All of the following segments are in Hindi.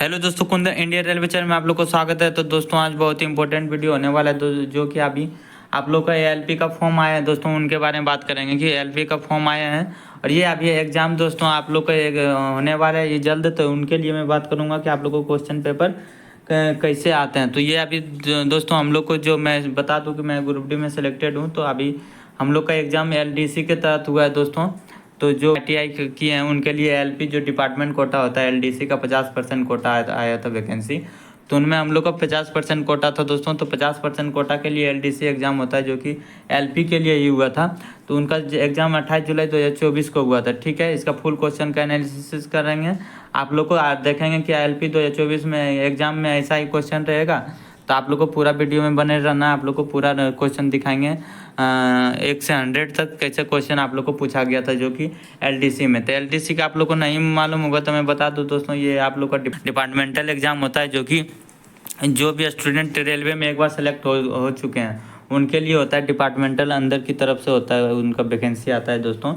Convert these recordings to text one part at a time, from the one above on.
हेलो दोस्तों, कुंदन इंडियन रेलवे चैनल में आप लोग को स्वागत है। तो दोस्तों आज बहुत ही इंपॉर्टेंट वीडियो होने वाला है जो कि अभी आप लोग का एएलपी का फॉर्म आया है दोस्तों, उनके बारे में बात करेंगे कि एएलपी का फॉर्म आया है और ये अभी एग्जाम दोस्तों आप लोग का एक होने वाला है ये जल्द। तो उनके लिए मैं बात करूँगा कि आप लोग को क्वेश्चन पेपर कैसे आते हैं। तो ये अभी दोस्तों हम लोग को जो मैं बता दूँ कि मैं ग्रुप डी में सिलेक्टेड हूँ। तो अभी हम लोग का एग्ज़ाम एलडीसी के तहत हुआ है दोस्तों। तो जो आईटीआई किए हैं उनके लिए एलपी जो डिपार्टमेंट कोटा होता है एलडीसी का 50% कोटा आया था वैकेंसी। तो उनमें हम लोग का 50% कोटा था दोस्तों। तो 50% कोटा के लिए एलडीसी एग्ज़ाम होता है जो कि एलपी के लिए ही हुआ था। तो उनका एग्ज़ाम 28 जुलाई 2024 को हुआ था। ठीक है, इसका फुल क्वेश्चन का एनालिसिस करेंगे आप लोग को। देखेंगे कि एलपी 2024 में एग्ज़ाम में ऐसा ही क्वेश्चन रहेगा। तो आप लोग को पूरा वीडियो में बने रहना है। आप लोग को पूरा क्वेश्चन दिखाएंगे 1 से 100 तक कैसे क्वेश्चन आप लोग को पूछा गया था जो कि एलडीसी में। तो एलडीसी का आप लोग को नहीं मालूम होगा तो मैं बता दूं दोस्तों, ये आप लोग का डिपार्टमेंटल एग्ज़ाम होता है जो कि जो भी स्टूडेंट रेलवे में एक बार सेलेक्ट हो चुके हैं उनके लिए होता है। डिपार्टमेंटल अंदर की तरफ से होता है, उनका वैकेंसी आता है दोस्तों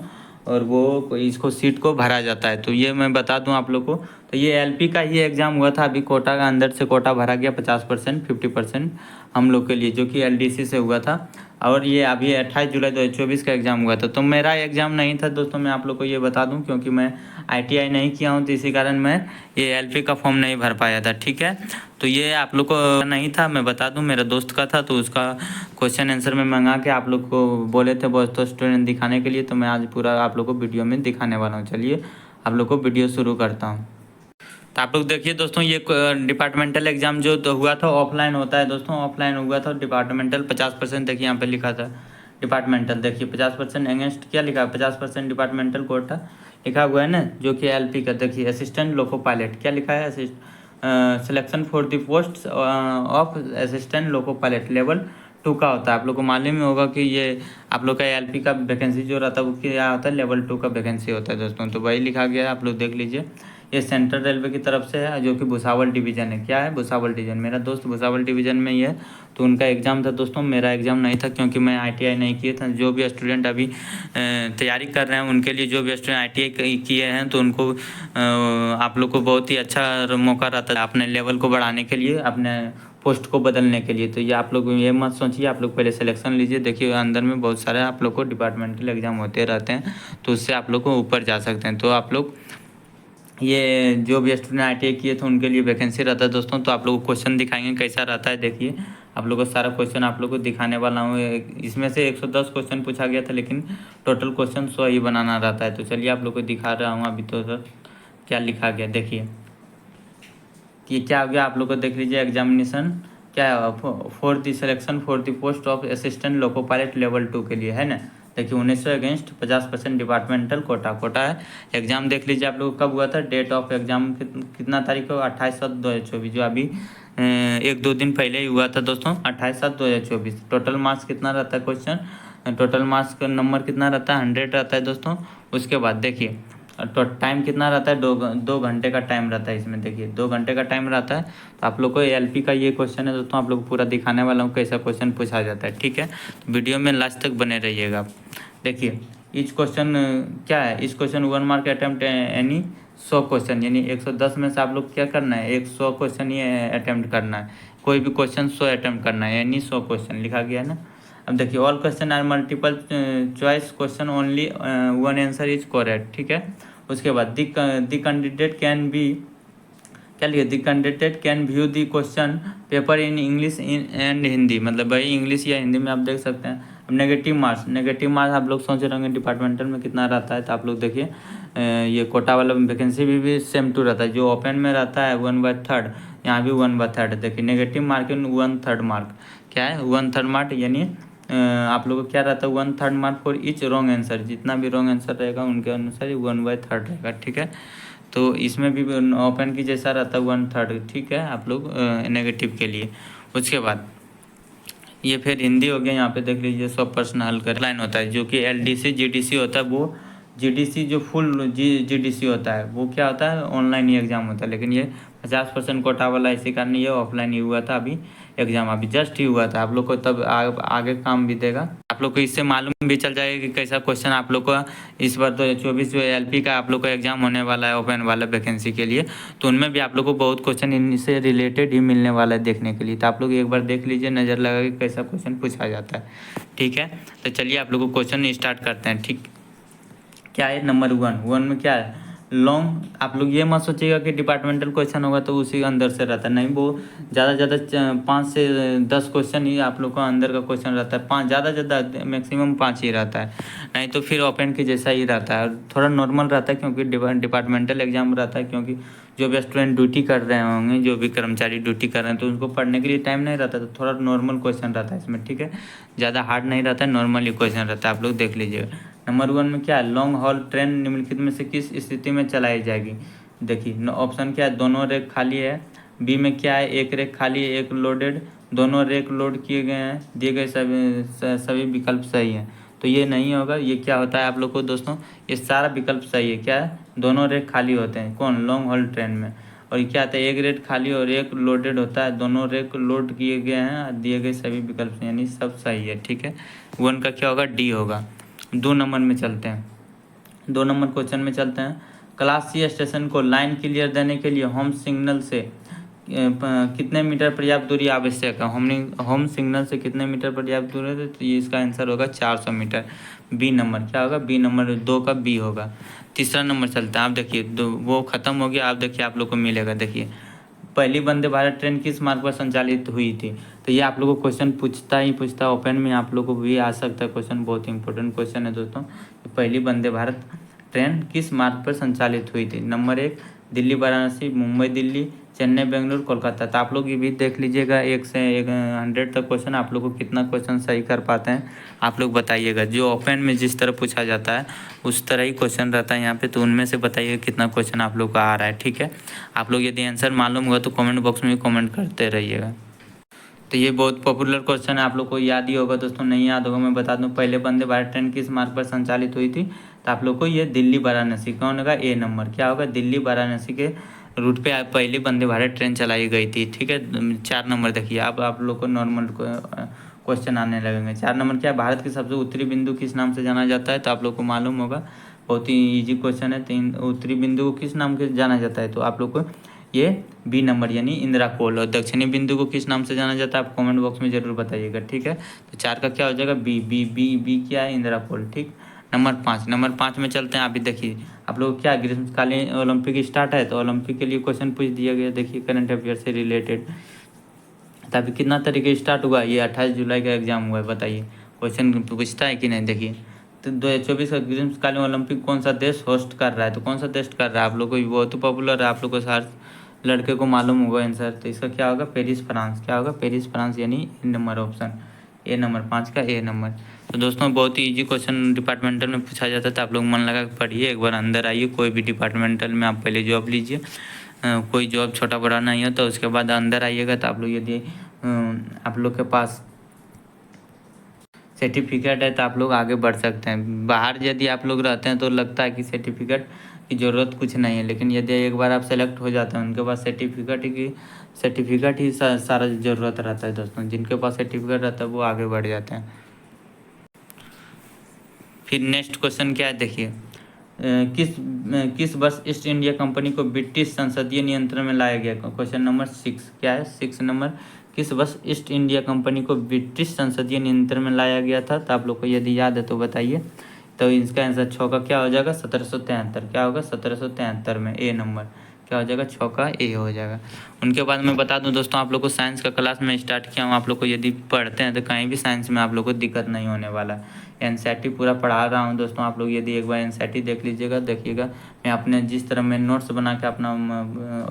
और वो इसको सीट को भरा जाता है। तो ये मैं बता दूं आप लोग को। तो ये एलपी का ये एग्ज़ाम हुआ था। अभी कोटा का अंदर से कोटा भरा गया 50%, 50% हम लोग के लिए जो कि एलडीसी से हुआ था। और ये अभी 28 जुलाई 2024 का एग्ज़ाम हुआ था। तो मेरा एग्ज़ाम नहीं था दोस्तों, मैं आप लोग को ये बता दूं, क्योंकि मैं आईटीआई नहीं किया हूं तो इसी कारण मैं ये एलपी का फॉर्म नहीं भर पाया था। ठीक है, तो ये आप लोग को नहीं था, मैं बता दूं, मेरे दोस्त का था। तो उसका क्वेश्चन आंसर में मंगा के आप लोग को बोले थे बहुत तो स्टूडेंट दिखाने के लिए। तो मैं आज पूरा आप लोग को वीडियो में दिखाने वाला हूँ। चलिए आप लोग को वीडियो शुरू करता हूँ। तो आप लोग देखिए दोस्तों, ये डिपार्टमेंटल एग्ज़ाम जो तो हुआ था ऑफलाइन होता है दोस्तों, ऑफलाइन हुआ था। डिपार्टमेंटल 50% देखिए यहाँ पे लिखा था डिपार्टमेंटल। देखिए 50% अगेंस्ट क्या लिखा है, 50% डिपार्टमेंटल कोटा लिखा हुआ है ना, जो कि एलपी का। देखिए असिस्टेंट लोको पायलट क्या लिखा है, selection for the post of assistant loco pilot level 2 का होता है। आप लोग को मालूम ही होगा कि ये आप लोग का एलपी का वैकेंसी जो रहता है वो क्या होता है, लेवल 2 का वैकेंसी होता है दोस्तों। तो वही लिखा गया है, आप लोग देख लीजिए। ये सेंट्रल रेलवे की तरफ से है जो कि भुसावल डिवीज़न है। क्या है, भुसावल डिवीज़न। मेरा दोस्त भुसावल डिवीज़न में ही है। तो उनका एग्ज़ाम था दोस्तों, मेरा एग्ज़ाम नहीं था क्योंकि मैं आईटीआई नहीं किए थे। जो भी स्टूडेंट अभी तैयारी कर रहे हैं उनके लिए, जो भी स्टूडेंट आईटीआई किए हैं तो उनको आप लोग को बहुत ही अच्छा मौका रहता है अपने लेवल को बढ़ाने के लिए, अपने पोस्ट को बदलने के लिए। तो ये आप लोग ये मत सोचिए, आप लोग पहले सिलेक्शन लीजिए। देखिए अंदर में बहुत सारे आप लोग को डिपार्टमेंटल एग्ज़ाम होते रहते हैं, तो उससे आप लोग को ऊपर जा सकते हैं। तो आप लोग ये जो भी स्टूडेंट आईटीआई किए थे उनके लिए वैकेंसी रहता है दोस्तों। तो आप लोग को क्वेश्चन दिखाएंगे कैसा रहता है। देखिए आप लोग को सारा क्वेश्चन आप लोग को दिखाने वाला हूँ। इसमें से 110 क्वेश्चन पूछा गया था, लेकिन टोटल क्वेश्चन 100 ही बनाना रहता है। तो चलिए आप लोग को दिखा रहा हूँ अभी। तो सर क्या लिखा गया देखिए, ये क्या हो गया आप लोग को देख लीजिए। एग्जामिनेशन क्या है, for the selection for the post of assistant loco pilot level 2 के लिए है ना। देखिए 1900 अगेंस्ट 50% डिपार्टमेंटल कोटा है। एग्जाम देख लीजिए आप लोग कब हुआ था। डेट ऑफ एग्जाम कितना तारीख को, 28/7/2024, जो अभी 1-2 दिन पहले ही हुआ था दोस्तों, 28/7/2024। टोटल मार्क्स कितना रहता है क्वेश्चन, टोटल मार्क्स का नंबर कितना रहता है, 100 रहता है दोस्तों। उसके बाद देखिए तो टाइम कितना रहता है, 2 घंटे का टाइम रहता है इसमें। देखिए 2 घंटे का टाइम रहता है। तो आप लोग को एलपी का ये क्वेश्चन है दोस्तों, आप लोग को पूरा दिखाने वाला हूँ कैसा क्वेश्चन पूछा जाता है। ठीक है, तो वीडियो में लास्ट तक बने रहिएगा। देखिए इस क्वेश्चन क्या है, इस question 1 mark attempt any 100 question, यानी 110 में से आप लोग क्या करना है, 100 क्वेश्चन ये अटैम्प्ट करना है। कोई भी क्वेश्चन 100 अटैम्प्ट करना है, यानी 100 क्वेश्चन लिखा गया है ना। अब देखिए all question are multiple choice question, only 1 answer is correct. ठीक है, उसके बाद द कैंडिडेट कैन बी क्या लिखे, the candidate can view the question paper in English and Hindi, मतलब भाई इंग्लिश या हिंदी में आप देख सकते हैं। अब नेगेटिव मार्क्स आप लोग सोच रहे होंगे डिपार्टमेंटल में कितना रहता है। तो आप लोग देखिए ये कोटा वाला वैकेंसी भी सेम टू रहता है। जो ओपन में रहता है 1/3, यहाँ भी 1/3। देखिए नेगेटिव मार्क 1/3 मार्क क्या है, 1/3 मार्क, यानी आप लोग को क्या रहता है 1/3 mark for each wrong answer. जितना भी रॉन्ग आंसर रहेगा उनके अनुसार 1/3 रहेगा। ठीक है, तो इसमें भी ओपन की जैसा रहता है 1/3। ठीक है, आप लोग नेगेटिव के लिए। उसके बाद ये फिर हिंदी हो गया। यहाँ पे देख लीजिए 100% हल कर लाइन होता है, जो कि एलडीसी जीडीसी होता है वो जीडीसी जो फुल जीडीसी होता है वो क्या होता है, ऑनलाइन ही एग्ज़ाम होता है। लेकिन ये 50% कोटा वाला इसी कारण ये ऑफलाइन ही हुआ था। अभी एग्ज़ाम अभी जस्ट ही हुआ था, आप लोग को तब आगे काम भी देगा। आप लोग को इससे मालूम भी चल जाएगा कि कैसा क्वेश्चन आप लोग को इस बार 2024 जो एलपी का आप लोग का एग्ज़ाम होने वाला है ओपन वाला वैकेंसी के लिए, तो उनमें भी आप लोग को बहुत क्वेश्चन इनसे रिलेटेड ही मिलने वाला है देखने के लिए। तो आप लोग एक बार देख लीजिए, नज़र लगा कि कैसा क्वेश्चन पूछा जाता है। ठीक है, तो चलिए आप लोग को क्वेश्चन स्टार्ट करते हैं। ठीक, क्या है नंबर 1 में क्या है, लॉन्ग। आप लोग ये मत सोचिएगा कि डिपार्टमेंटल क्वेश्चन होगा तो उसी अंदर से रहता है, नहीं। वो ज़्यादा से ज़्यादा 5 से 10 क्वेश्चन ही आप लोग का अंदर का क्वेश्चन रहता है। 5 ज़्यादा से ज़्यादा मैक्सिमम 5 ही रहता है, नहीं तो फिर ओपन के जैसा ही रहता है। थोड़ा नॉर्मल रहता है क्योंकि डिपार्टमेंटल एग्जाम रहता है, क्योंकि जो भी स्टूडेंट ड्यूटी कर रहे होंगे, जो भी कर्मचारी ड्यूटी कर रहे हैं, तो उनको पढ़ने के लिए टाइम नहीं रहता, तो थोड़ा नॉर्मल क्वेश्चन रहता है इसमें। ठीक है, ज़्यादा हार्ड नहीं रहता है, नॉर्मल ही क्वेश्चन रहता है, आप लोग देख लीजिएगा। नंबर 1 में क्या है, लॉन्ग हॉल ट्रेन निम्नलिखित में से किस स्थिति में चलाई जाएगी। देखिए ऑप्शन क्या है, दोनों रेक खाली है। बी में क्या है, एक रेक खाली है, एक लोडेड, दोनों रेक लोड किए गए हैं, दिए गए सभी विकल्प सही हैं। तो ये नहीं होगा। ये क्या होता है आप लोग को दोस्तों, ये सारा विकल्प सही है। क्या है, दोनों रेक खाली होते हैं, कौन, लॉन्ग हॉल ट्रेन में। और ये क्या आता है, एक रेक खाली और एक लोडेड होता है, दोनों रेक लोड किए गए हैं, दिए गए सभी विकल्प यानी सब सही है। ठीक है, 1 का क्या होगा, डी होगा। 2 नंबर में चलते हैं, 2 नंबर क्वेश्चन में चलते हैं। क्लास सी स्टेशन को लाइन क्लियर देने के लिए होम सिग्नल से कितने मीटर पर्याप्त दूरी आवश्यक है। होम सिग्नल से कितने मीटर पर्याप्त दूरी है, तो ये इसका आंसर होगा 400 मीटर। बी नंबर क्या होगा, बी नंबर 2 का बी होगा। तीसरा नंबर चलता है, आप देखिए वो ख़त्म हो गया। आप देखिए आप लोग को मिलेगा, देखिए पहली वंदे भारत ट्रेन किस मार्ग पर संचालित हुई थी। तो ये आप लोग को क्वेश्चन पूछता ओपन में आप लोग को भी आ सकता है क्वेश्चन, बहुत ही इंपॉर्टेंट क्वेश्चन है दोस्तों। पहली वंदे भारत ट्रेन किस मार्ग पर संचालित हुई थी। नंबर 1 दिल्ली वाराणसी, मुंबई दिल्ली, चेन्नई बेंगलुरु, कोलकाता। तो आप लोग ये भी देख लीजिएगा, 1 से 100 तक क्वेश्चन आप लोग को कितना क्वेश्चन सही कर पाते हैं आप लोग बताइएगा। जो ओपन में जिस तरह पूछा जाता है उस तरह ही क्वेश्चन रहता है यहाँ पे, तो उनमें से बताइएगा कितना क्वेश्चन आप लोग का आ रहा है। ठीक है, आप लोग यदि आंसर मालूम होगा तो कमेंट बॉक्स में भी कमेंट करते रहिएगा। तो ये बहुत पॉपुलर क्वेश्चन है, आप लोग को याद ही होगा दोस्तों। नहीं याद होगा मैं बता दूं, पहले वंदे भारत ट्रेन किस मार्ग पर संचालित हुई थी। तो आप लोग को ये दिल्ली वाराणसी, कौन होगा, ए नंबर क्या होगा, दिल्ली वाराणसी के रूट पे पहली वंदे भारत ट्रेन चलाई गई थी। ठीक है, 4 नंबर देखिए, अब आप लोग को नॉर्मल क्वेश्चन आने लगेंगे। 4 नंबर क्या है, भारत के सबसे उत्तरी बिंदु किस नाम से जाना जाता है। तो आप लोग को मालूम होगा, बहुत ही ईजी क्वेश्चन है। 3 उत्तरी बिंदु को किस नाम से जाना जाता है, तो आप लोग को ये बी नंबर यानी इंदिरा कोल। और दक्षिणी बिंदु को किस नाम से जाना जाता है, आप कमेंट बॉक्स में जरूर बताइएगा। ठीक है, तो 4 का क्या हो जाएगा, बी बी बी बी क्या है, इंदिरा कोल। ठीक, नंबर 5 में चलते हैं। अभी देखिए आप लोग क्या, ग्रीष्मकालीन ओलंपिक स्टार्ट है, तो ओलंपिक के लिए क्वेश्चन पूछ दिया गया। देखिए करंट अफेयर से रिलेटेड, तो अभी कितना तारीख स्टार्ट हुआ, ये 28 जुलाई का एग्जाम हुआ है। बताइए क्वेश्चन पूछता है कि नहीं। देखिए तो 2024 का ग्रीष्मकालीन ओलंपिक कौन सा देश होस्ट कर रहा है, तो कौन सा देश कर रहा है, आप लोग को बहुत पॉपुलर है, आप लोग को हर लड़के को मालूम होगा आंसर। तो इसका क्या होगा, पेरिस फ्रांस। क्या होगा, पेरिस फ्रांस यानी ए नंबर ऑप्शन, ए नंबर 5 का ए नंबर। तो दोस्तों बहुत ही इजी क्वेश्चन डिपार्टमेंटल में पूछा जाता था, आप लोग मन लगा के पढ़िए, एक बार अंदर आइए। कोई भी डिपार्टमेंटल में आप पहले जॉब लीजिए, कोई जॉब छोटा बड़ा नहीं हो, तो उसके बाद अंदर आइएगा। तो आप लोग यदि आप लोग के पास सर्टिफिकेट है तो आप लोग आगे बढ़ सकते हैं। बाहर यदि आप लोग रहते हैं तो लगता है कि सर्टिफिकेट की ज़रूरत कुछ नहीं है, लेकिन यदि एक बार आप सेलेक्ट हो जाते हैं उनके पास सर्टिफिकेट ही सारा ज़रूरत रहता है दोस्तों। जिनके पास सर्टिफिकेट रहता है वो आगे बढ़ जाते हैं। फिर नेक्स्ट क्वेश्चन क्या है, देखिए किस वर्ष ईस्ट इंडिया कंपनी को ब्रिटिश संसदीय नियंत्रण में लाया गया। क्वेश्चन नंबर 6 क्या है, 6 नंबर, किस वर्ष ईस्ट इंडिया कंपनी को ब्रिटिश संसदीय नियंत्रण में लाया गया था। तो आप लोग को यदि याद है तो बताइए। तो इसका आंसर 6 का क्या हो जाएगा, 1773। क्या होगा, 1773 में ए नंबर क्या हो जाएगा, 6 का ए हो जाएगा। उनके बाद मैं बता दूं दोस्तों, आप लोग को साइंस का क्लास में स्टार्ट किया हूँ। आप लोग को यदि पढ़ते हैं तो कहीं भी साइंस में आप लोग को दिक्कत नहीं होने वाला। एनसीईआरटी पूरा पढ़ा रहा हूँ दोस्तों। आप लोग यदि एक बार एनसीईआरटी देख लीजिएगा, देखिएगा मैं अपने जिस तरह मैं नोट्स बना के अपना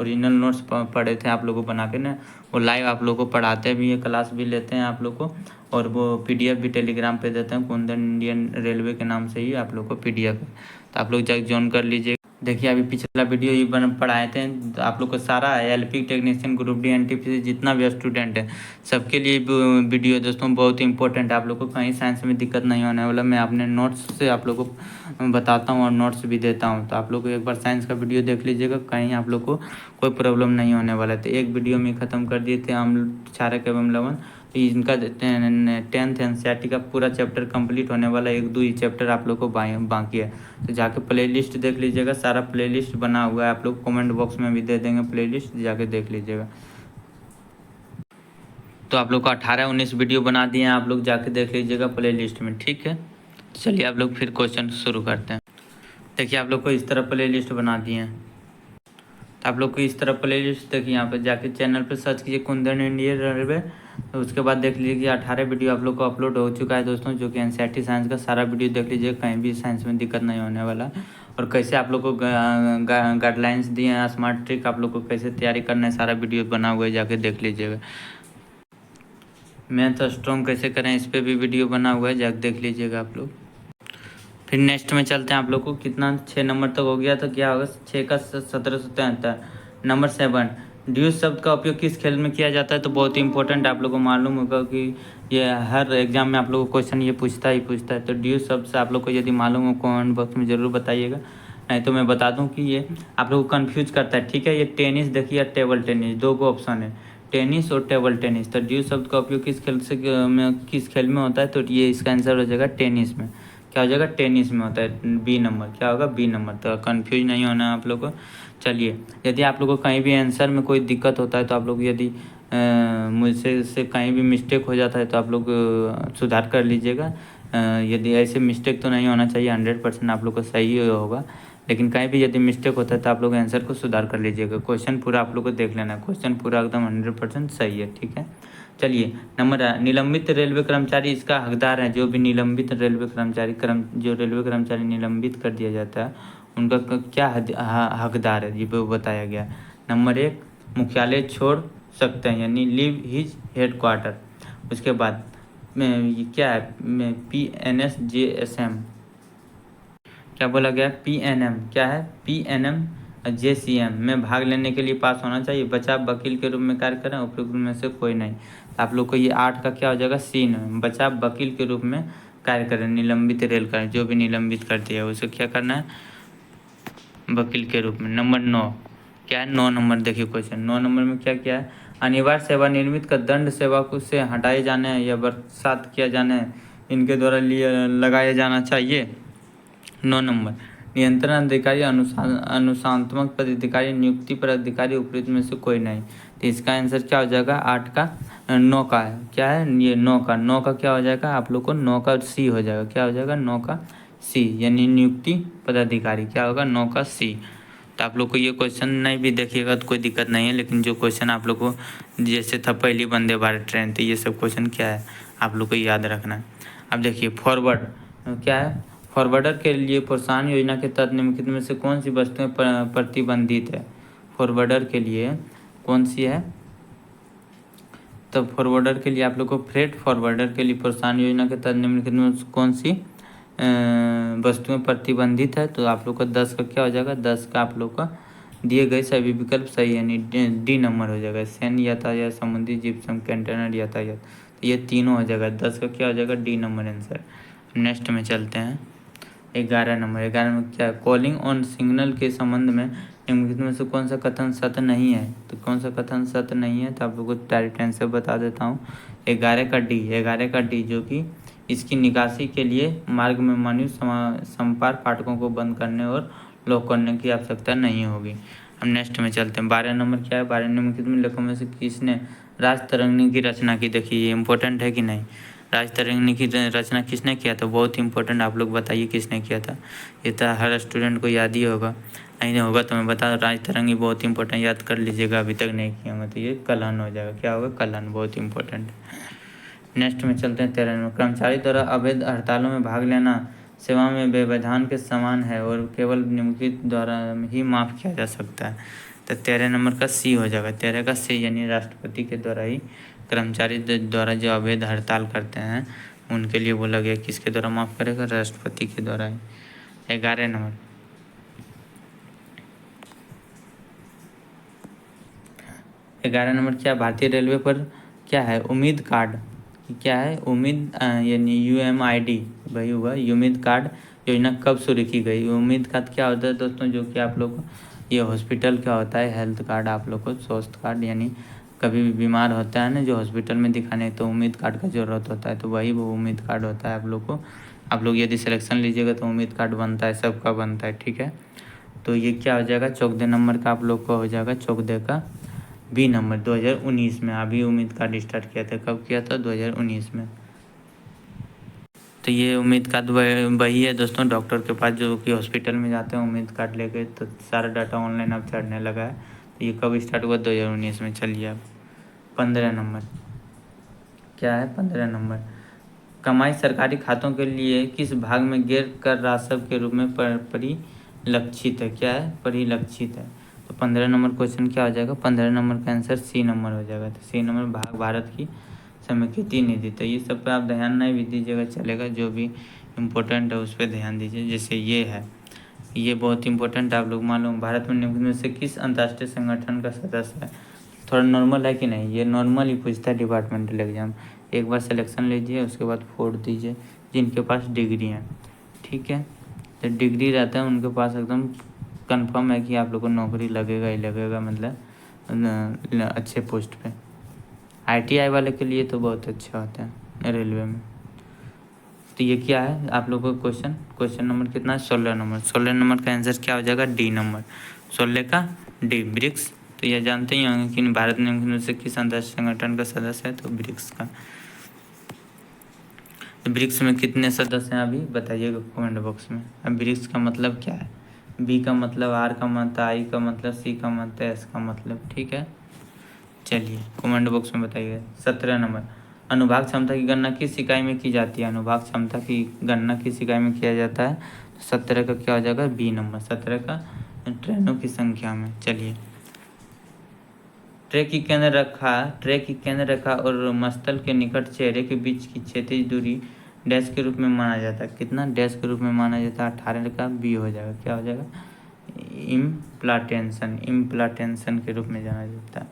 ओरिजिनल नोट्स पढ़े थे आप लोगों को बना के ना, वो लाइव आप लोग को पढ़ाते भी है, क्लास भी लेते हैं आप लोग को, और वो पीडीएफ भी टेलीग्राम पे देते हैं, कुंदन इंडियन रेलवे के नाम से ही आप लोग को पीडीएफ है। तो आप लोग जाकर ज्वाइन कर लीजिए। देखिए अभी पिछला वीडियो ही बन पढ़ाए थे, तो आप लोग को सारा LP technician group D NTPC जितना भी स्टूडेंट है सबके लिए वीडियो दोस्तों बहुत इंपॉर्टेंट है। आप लोग को कहीं साइंस में दिक्कत नहीं होने वाला, मैं अपने नोट्स से आप लोग को बताता हूँ और नोट्स भी देता हूँ। तो आप लोग को एक बार साइंस का वीडियो देख लीजिएगा, कहीं आप लोग को कोई प्रॉब्लम नहीं होने वाला है। तो एक वीडियो में ख़त्म कर दिए थे हम क्षारक एवं लवण, तो इनका 10th एनसीईआरटी का पूरा चैप्टर कंप्लीट होने वाला है। 1-2 ही चैप्टर आप लोग को बाकी है, तो जाके प्लेलिस्ट देख लीजिएगा। सारा प्लेलिस्ट बना हुआ है, आप लोग कमेंट बॉक्स में भी दे देंगे प्लेलिस्ट, जाके देख लीजिएगा। तो आप लोग को 18-19 वीडियो बना दिए हैं, आप लोग जाके देख लीजिएगा प्लेलिस्ट में, ठीक है। चलिए आप लोग फिर क्वेश्चन शुरू करते हैं। देखिए आप लोग को इस तरह प्लेलिस्ट बना दिए हैं, तो आप लोग को इस तरह प्लेलिस्ट देखिए, यहाँ पे जाके चैनल पे सर्च कीजिए कुंदन इंडियन रेलवे। तो उसके बाद देख लीजिए कि 18 वीडियो आप लोग को अपलोड हो चुका है दोस्तों, जो कि एनसीईआरटी साइंस का सारा वीडियो देख लीजिए, कहीं भी साइंस में दिक्कत नहीं होने वाला। और कैसे आप लोग को गाइडलाइंस दिए हैं, स्मार्ट ट्रिक आप लोग को कैसे तैयारी करना है, सारा वीडियो बना हुआ है, जाके देख लीजिएगा। मैथ स्ट्रॉन्ग कैसे करें, इस पर भी वीडियो बना हुआ है, जाके देख लीजिएगा आप लोग। फिर नेक्स्ट में चलते हैं। आप लोग को कितना 6 नंबर तक हो गया, तो क्या होगा 6 का 1773। नंबर 7, ड्यूस शब्द का उपयोग किस खेल में किया जाता है, तो बहुत ही इंपॉर्टेंट आप लोग को मालूम होगा कि ये हर एग्जाम में आप लोग को क्वेश्चन ये पूछता ही पूछता है। तो ड्यूस शब्द से आप लोग को यदि मालूम हो कमेंट बॉक्स में ज़रूर बताइएगा, नहीं तो मैं बता दूं कि ये आप लोग को कन्फ्यूज करता है, ठीक है। ये टेनिस देखिए, टेबल टेनिस, 2 को ऑप्शन है, टेनिस और टेबल टेनिस। तो ड्यूस शब्द का उपयोग किस खेल से किस खेल में होता है, तो ये इसका आंसर हो जाएगा टेनिस में। क्या हो जाएगा, टेनिस में होता है, बी नंबर, क्या होगा बी नंबर। तो कंफ्यूज नहीं होना है आप लोग को। चलिए, यदि आप लोग को कहीं भी आंसर में कोई दिक्कत होता है, तो आप लोग यदि मुझसे से कहीं भी मिस्टेक हो जाता है, तो आप लोग सुधार कर लीजिएगा। यदि ऐसे मिस्टेक तो नहीं होना चाहिए, 100% आप लोग को सही होगा, लेकिन कहीं भी यदि मिस्टेक होता है तो आप लोग आंसर को सुधार कर लीजिएगा। क्वेश्चन पूरा आप लोग को देख लेना है, क्वेश्चन पूरा एकदम 100% सही है, ठीक है। चलिए नंबर निलंबित रेलवे कर्मचारी इसका हकदार है। जो भी निलंबित रेलवे कर्मचारी जो रेलवे कर्मचारी निलंबित कर दिया जाता है, उनका क्या हकदार है, ये बताया गया। नंबर 1, मुख्यालय छोड़ सकते हैं, यानी लीव हिज हेडक्वार्टर। उसके बाद ये क्या है, PNSJSM, क्या बोला गया, PNM, क्या है PNM JCM में भाग लेने के लिए पास होना चाहिए। बचाव वकील के रूप में कार्य करें, उपयुक्त में से कोई नहीं। तो आप लोग को ये 8 का क्या हो जाएगा, C में, बचाव वकील के रूप में कार्य करें। निलंबित रेल का जो भी निलंबित कर दिया है उसे क्या करना है, वकील के रूप में। नंबर 9 क्या है, 9 नंबर देखिए क्वेश्चन, 9 नंबर में क्या क्या है, अनिवार्य सेवानिवृत्त का दंड सेवा को से हटाए जाने या बर्खास्त किया जाने इनके द्वारा लिए लगाया जाना चाहिए। 9 नंबर, नियंत्रण अधिकारी, अनुशासनात्मक पदाधिकारी, नियुक्ति पर अधिकारी, उपयुक्त में से कोई नहीं। तो इसका आंसर क्या हो जाएगा, 8 का 9 का है, क्या है ये 9 का क्या हो जाएगा, आप लोग को 9 का C हो जाएगा। क्या हो जाएगा, 9 का C, यानी नियुक्ति पदाधिकारी, क्या होगा 9 का C। तो आप लोग को ये क्वेश्चन नहीं भी देखिएगा तो कोई दिक्कत नहीं है, लेकिन जो क्वेश्चन आप लोग को जैसे था पहली वंदे भारत ट्रेन, तो ये सब क्वेश्चन क्या है आप लोग को याद रखना है। अब देखिए फॉरवर्ड क्या है, फॉरवर्डर के लिए प्रोत्साहन योजना के तहत निम्नलिखित में से कौन सी वस्तुएं प्रतिबंधित है। फॉरवर्डर के लिए कौन सी है, तो फॉरवर्डर के लिए आप लोग को फ्रेट फॉरवर्डर के लिए प्रोत्साहन योजना के तहत निम्नलिखित में कौन सी वस्तुएं प्रतिबंधित है। तो आप लोग का 10 का क्या हो जाएगा, 10 का आप लोग का दिए गए सभी विकल्प सही है, यानी D नंबर हो जाएगा। सैन्य यातायात, समुद्री जिप्सम, कंटेनर यातायात, तो ये तीनों हो जाएगा। 10 का क्या हो जाएगा, D नंबर आंसर। नेक्स्ट में चलते हैं 11 नंबर। 11 में क्या है, कॉलिंग ऑन सिग्नल के संबंध में निम्नलिखित में से कौन सा कथन सत्य नहीं है। तो कौन सा कथन सत्य नहीं है, तो आप लोगों को डायरेक्ट आंसर बता देता हूँ। 11 का D, जो कि इसकी निकासी के लिए मार्ग में मानवीय संपर्क फाटकों को बंद करने और लॉक करने की आवश्यकता नहीं होगी। अब नेक्स्ट में चलते हैं। 12 नंबर क्या है, 12 निम्नलिखित में लेखों में से किसने राजतरंगिणी की रचना की। देखिए ये इंपॉर्टेंट है कि नहीं, राजतरंगिणी की रचना किसने किया था, बहुत इंपॉर्टेंट, आप लोग बताइए किसने किया था। ये तो हर स्टूडेंट को याद ही होगा, नहीं होगा तो मैं बता, राजतरंगी बहुत इंपॉर्टेंट, याद कर लीजिएगा, अभी तक नहीं किया मैं तो ये कलन हो जाएगा। क्या होगा, कलन, बहुत इंपॉर्टेंट। नेक्स्ट में चलते हैं 13 में, कर्मचारी द्वारा अवैध हड़तालों में भाग लेना सेवा में व्यवधान के समान है और केवल निम्नलिखित द्वारा ही माफ़ किया जा सकता है। तो 13 नंबर का C हो जाएगा। 13 का C, यानी राष्ट्रपति के द्वारा ही कर्मचारी द्वारा जो अवैध हड़ताल करते हैं उनके लिए बोला गया किसके द्वारा माफ़ करेगा, राष्ट्रपति के द्वारा ही। 11 नंबर, 11 नंबर क्या, भारतीय रेलवे पर क्या है, उम्मीद कार्ड, क्या है उम्मीद यानी UMID, वही हुआ उम्मीद कार्ड योजना कब शुरू की गई। उम्मीद कार्ड क्या होता है दोस्तों, जो कि आप लोग को ये हॉस्पिटल का होता है, हेल्थ कार्ड आप लोग को, स्वास्थ्य कार्ड, यानी कभी भी बीमार होता है ना जो हॉस्पिटल में दिखाने, तो उम्मीद कार्ड का ज़रूरत होता है, तो वही वो उम्मीद कार्ड होता है आप लोग को। आप लोग यदि सिलेक्शन लीजिएगा तो उम्मीद कार्ड बनता है, सबका बनता है, ठीक है। तो ये क्या हो जाएगा, 14 नंबर का आप लोग को हो जाएगा, 14 का बी नंबर। 2019 में अभी उम्मीद कार्ड स्टार्ट किया था, कब किया था, 2019 में। तो ये उम्मीद कार्ड वही है दोस्तों, डॉक्टर के पास जो कि हॉस्पिटल में जाते हैं उम्मीद कार्ड लेके, तो सारा डाटा ऑनलाइन अब चढ़ने लगा है। तो ये कब स्टार्ट हुआ, 2019 में। चलिए अब 15 नंबर क्या है, 15 नंबर, कमाई सरकारी खातों के लिए किस भाग में गैर कर राजस्व के रूप में परिलक्षित है, क्या है, परिलक्षित है। तो 15 नंबर क्वेश्चन क्या हो जाएगा, 15 नंबर का आंसर सी नंबर हो जाएगा। तो सी नंबर भाग भारत की समेकित निधि। तो ये सब पे आप ध्यान नहीं भी दीजिएगा चलेगा, जो भी इम्पोर्टेंट है उस पर ध्यान दीजिए। जैसे ये है, ये बहुत इंपॉर्टेंट आप लोग मालूम, भारत में निम्न में से किस अंतर्राष्ट्रीय संगठन का सदस्य है। थोड़ा नॉर्मल है कि नहीं, ये नॉर्मल ही पूछता है डिपार्टमेंटल एग्जाम। एक बार सिलेक्शन लीजिए, उसके बाद फोड़ दीजिए जिनके पास डिग्री है, ठीक है। तो डिग्री रहता है उनके पास एकदम कंफर्म है कि आप लोग को नौकरी लगेगा ही लगेगा, मतलब अच्छे पोस्ट पे। ITI वाले के लिए तो बहुत अच्छा होता है रेलवे में। तो ये क्या है आप लोगों का क्वेश्चन नंबर कितना है, 16 नंबर। 16 नंबर का आंसर क्या हो जाएगा, डी नंबर, 16 का डी, ब्रिक्स। तो ये जानते ही होंगे कि भारत निम्न से किस अंतर्राष्ट्रीय संगठन का सदस्य है, तो ब्रिक्स का। तो ब्रिक्स में कितने सदस्य हैं अभी बताइएगा कमेंट बॉक्स में। अब ब्रिक्स का मतलब क्या है, बी का मतलब, आर का मतलब, आई का मतलब, सी का मतलब, एस का मतलब, ठीक है। चलिए कमेंट बॉक्स में बताइए। 17 नंबर, अनुभाग क्षमता की गणना किस इकाई में की जाती है, अनुभाग क्षमता की गणना किस इकाई में किया जाता है। तो 17 का क्या हो जाएगा, बी नंबर, 17 का ट्रेनों की संख्या में। चलिए, ट्रे की केंद्र रेखा और मस्तल के निकट चेहरे के बीच की क्षैतिज दूरी डैश के रूप में माना जाता है, कितना डैश के रूप में माना जाता है, 18 का बी हो जाएगा, क्या हो जाएगा, इम्प्लाटेंशन के रूप में जाना जाता है।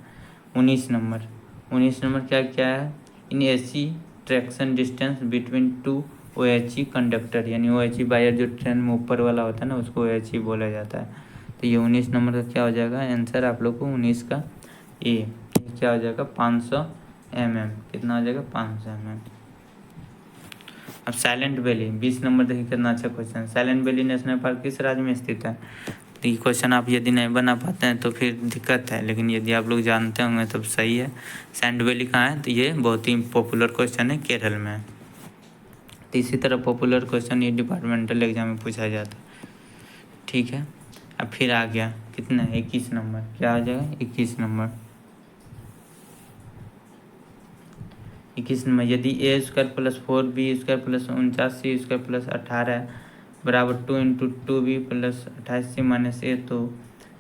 19 नंबर क्या क्या है, in AC traction distance between two OHE conductor, यानी OHE वायर जो ट्रेन में ऊपर वाला होता है ना उसको OHE बोला जाता है। तो ये 19 नंबर का क्या हो जाएगा आंसर आप लोग को, 19 का ए, क्या हो जाएगा 500 mm, कितना हो जाएगा 500 mm। अब साइलेंट वैली 20 नंबर, देखिए कितना अच्छा question, silent valley national park किस राज्य में स्थित है। तो ये क्वेश्चन आप यदि नहीं बना पाते हैं तो फिर दिक्कत है, लेकिन यदि आप लोग जानते होंगे तब सही है। सैंड वैली कहाँ है, तो ये बहुत ही पॉपुलर क्वेश्चन है, केरल में। तो इसी तरह पॉपुलर क्वेश्चन ये डिपार्टमेंटल एग्जाम में पूछा जाता है, ठीक है। अब फिर आ गया कितना, 21 नंबर, क्या आ जाएगा 21 नंबर। 21 नंबर, यदि A² + 4B² + 49C² + 18 बराबर 2 × 2B + 28C - A, तो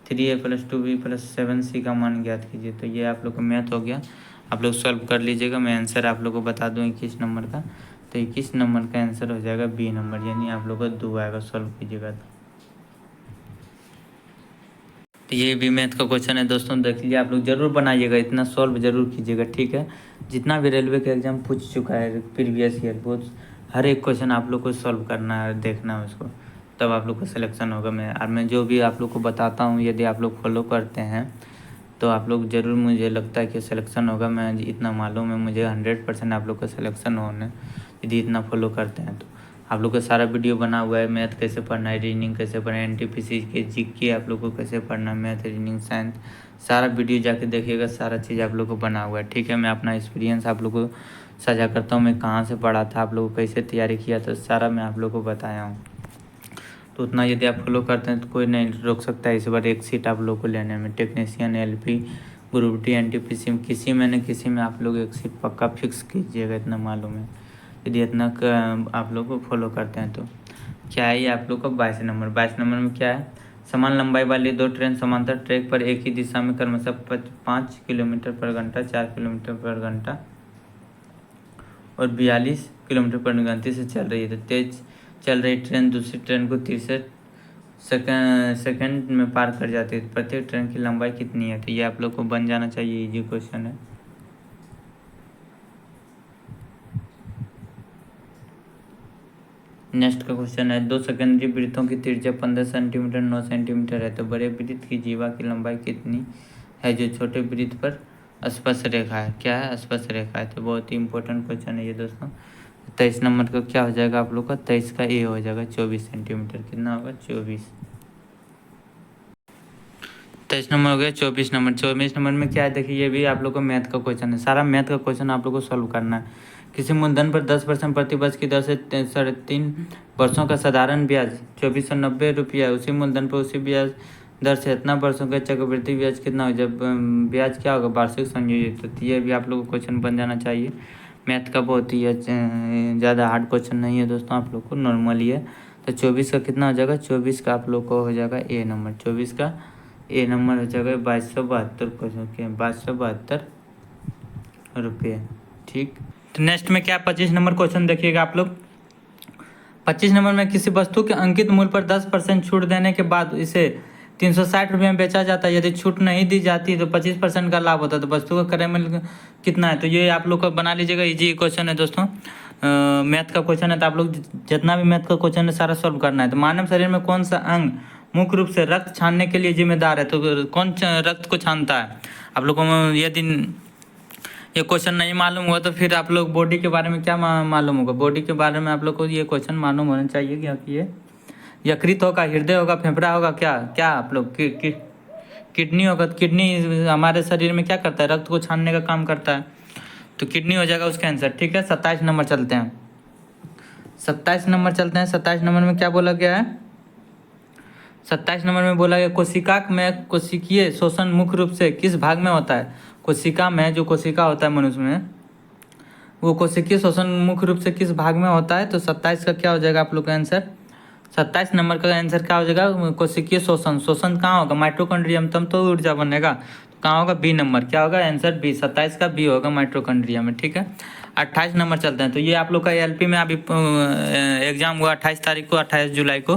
3A + 2B + 7C का मान ज्ञात कीजिए। तो ये आप लोग का मैथ हो गया, आप लोग सॉल्व कर लीजिएगा। मैं आंसर आप लोग को बता दूं 21 नंबर का। तो 21 नंबर का आंसर हो जाएगा बी नंबर, यानी आप लोग का 2 आएगा, सॉल्व कीजिएगा तो ये भी मैथ का क्वेश्चन है दोस्तों, देख लीजिए आप लोग जरूर बनाइएगा, इतना सॉल्व जरूर कीजिएगा, ठीक है। जितना भी रेलवे का एग्जाम पूछ चुका है प्रीवियस ईयर, वो हर एक क्वेश्चन आप लोग को सॉल्व करना है, देखना है उसको, तब आप लोग का सिलेक्शन होगा। मैं जो भी आप लोग को बताता हूँ यदि आप लोग फॉलो करते हैं तो आप लोग ज़रूर, मुझे लगता है कि सिलेक्शन होगा। मैं इतना मालूम है मुझे, 100% आप लोग का सिलेक्शन होने, यदि इतना फॉलो करते हैं तो। आप लोग का सारा वीडियो बना हुआ है, मैथ कैसे पढ़ना है, रीजनिंग कैसे पढ़ना है, NTPC के GK आप लोग को कैसे पढ़ना है, मैथ रीजनिंग साइंस, सारा वीडियो जाके देखिएगा, सारा चीज़ आप लोग को बना हुआ है, ठीक है। मैं अपना एक्सपीरियंस आप लोग को साझा करता हूँ, मैं कहाँ से पढ़ा था, आप लोग को कैसे तैयारी किया था, सारा मैं आप लोग को बताया हूँ। तो उतना यदि आप फॉलो करते हैं तो कोई नहीं रोक सकता है इस बार एक सीट आप लोग को लेने में। Technician, LP, group D, NTPC में किसी में न किसी में आप लोग एक सीट पक्का फिक्स कीजिएगा, इतना मालूम है, यदि इतना आप लोग को फॉलो करते हैं तो। क्या है ये आप लोग का 22 नंबर। 22 नंबर में क्या है, समान लंबाई वाली 2 ट्रेन समांतर ट्रैक पर एक ही दिशा में क्रमशः 5 किलोमीटर पर घंटा, 4 किलोमीटर पर घंटा और 42 किलोमीटर पर घंटे से चल रही है। तो तेज चल रही ट्रेन दूसरी ट्रेन को तीसरे सेकंड में पार कर जाती है। प्रत्येक ट्रेन की लंबाई कितनी है? तो ये आप लोग को बन जाना चाहिए, इजी क्वेश्चन है। नेक्स्ट का क्वेश्चन है, 2 सेकेंडरी वृत्तों की त्रिज्या 15 सेंटीमीटर 9 सेंटीमीटर है, तो बड़े वृत्त की जीवा की लंबाई कितनी है जो छोटे वृत्त पर स्पर्श रेखा है? क्या है? स्पर्श रेखा है। तो बहुत ही इंपॉर्टेंट क्वेश्चन है ये दोस्तों। 23 नंबर का क्या हो जाएगा आप लोग का? 23 का ए हो जाएगा 24 सेंटीमीटर। कितना होगा? 24। 23 नंबर हो गया। 24 नंबर में क्या है देखिए, ये भी आप लोग को मैथ का क्वेश्चन है। सारा मैथ का क्वेश्चन आप लोग को सॉल्व करना है। किसी मूलधन पर 10% प्रतिवर्ष की दर से 3.5 वर्षों का साधारण ब्याज 2490 रुपया, उसी मूलधन पर उसी ब्याज दर से इतना वर्षों का चक्रवृद्धि ब्याज कितना हो? जब ब्याज क्या होगा? वार्षिक संयोजित। तो ये भी आप लोग को क्वेश्चन बन जाना चाहिए। मैथ का बहुत ही ज़्यादा हार्ड क्वेश्चन नहीं है दोस्तों, आप लोग को नॉर्मल ही है। तो 24 का कितना हो जाएगा? 24 का आप लोग को हो जाएगा ए नंबर। 24 का ए नंबर हो जाएगा 2272 क्वेश्चन के 2272 रुपये। ठीक। तो नेक्स्ट में क्या 25 नंबर क्वेश्चन देखिएगा आप लोग। 25 नंबर में किसी वस्तु के अंकित मूल्य पर 10% छूट देने के बाद इसे 360 रुपये में बेचा जाता है। यदि छूट नहीं दी जाती तो 25% का लाभ होता है। तो वस्तु का क्रय मूल्य कितना है? तो ये आप लोग को बना लीजिएगा, इजी क्वेश्चन है दोस्तों। मैथ का क्वेश्चन है, तो आप लोग जितना भी मैथ का क्वेश्चन है सारा सॉल्व करना है। तो मानव शरीर में कौन सा अंग मुख्य रूप से रक्त छानने के लिए जिम्मेदार है? तो कौन रक्त को छानता है? आप लोगों को यदि ये क्वेश्चन नहीं मालूम हुआ तो फिर आप लोग बॉडी के बारे में क्या मालूम होगा? बॉडी के बारे में आप लोग को ये क्वेश्चन मालूम होना चाहिए कि ये यकृत होगा, हृदय होगा, फेफड़ा होगा, क्या क्या आप लोग किडनी होगा। किडनी हमारे शरीर में क्या करता है? रक्त को छानने का काम करता है। तो किडनी हो जाएगा उसका आंसर। ठीक है। 27 नंबर चलते हैं। 27 नंबर चलते हैं। 27 नंबर में क्या बोला गया है? 27 नंबर में बोला गया कोशिका में कोशिकीय शोषण मुख्य रूप से किस भाग में होता है? कोशिका में जो कोशिका होता है मनुष्य में, वो कोशिकीय शोषण मुख्य रूप से किस भाग में होता है? तो 27 का क्या हो जाएगा आप लोग का आंसर? 27 नंबर का आंसर क्या हो जाएगा? कोशिकीय शोषण। शोषण कहाँ होगा? माइटोकॉन्ड्रियम, तब तो ऊर्जा बनेगा। तो कहाँ होगा? B number. क्या होगा आंसर? बी। 27 का बी होगा, माइटोकॉन्ड्रिया में। ठीक है। 28 नंबर चलते हैं। तो ये आप लोग का एलपी में अभी एग्जाम हुआ 28 तारीख को, 28 जुलाई को।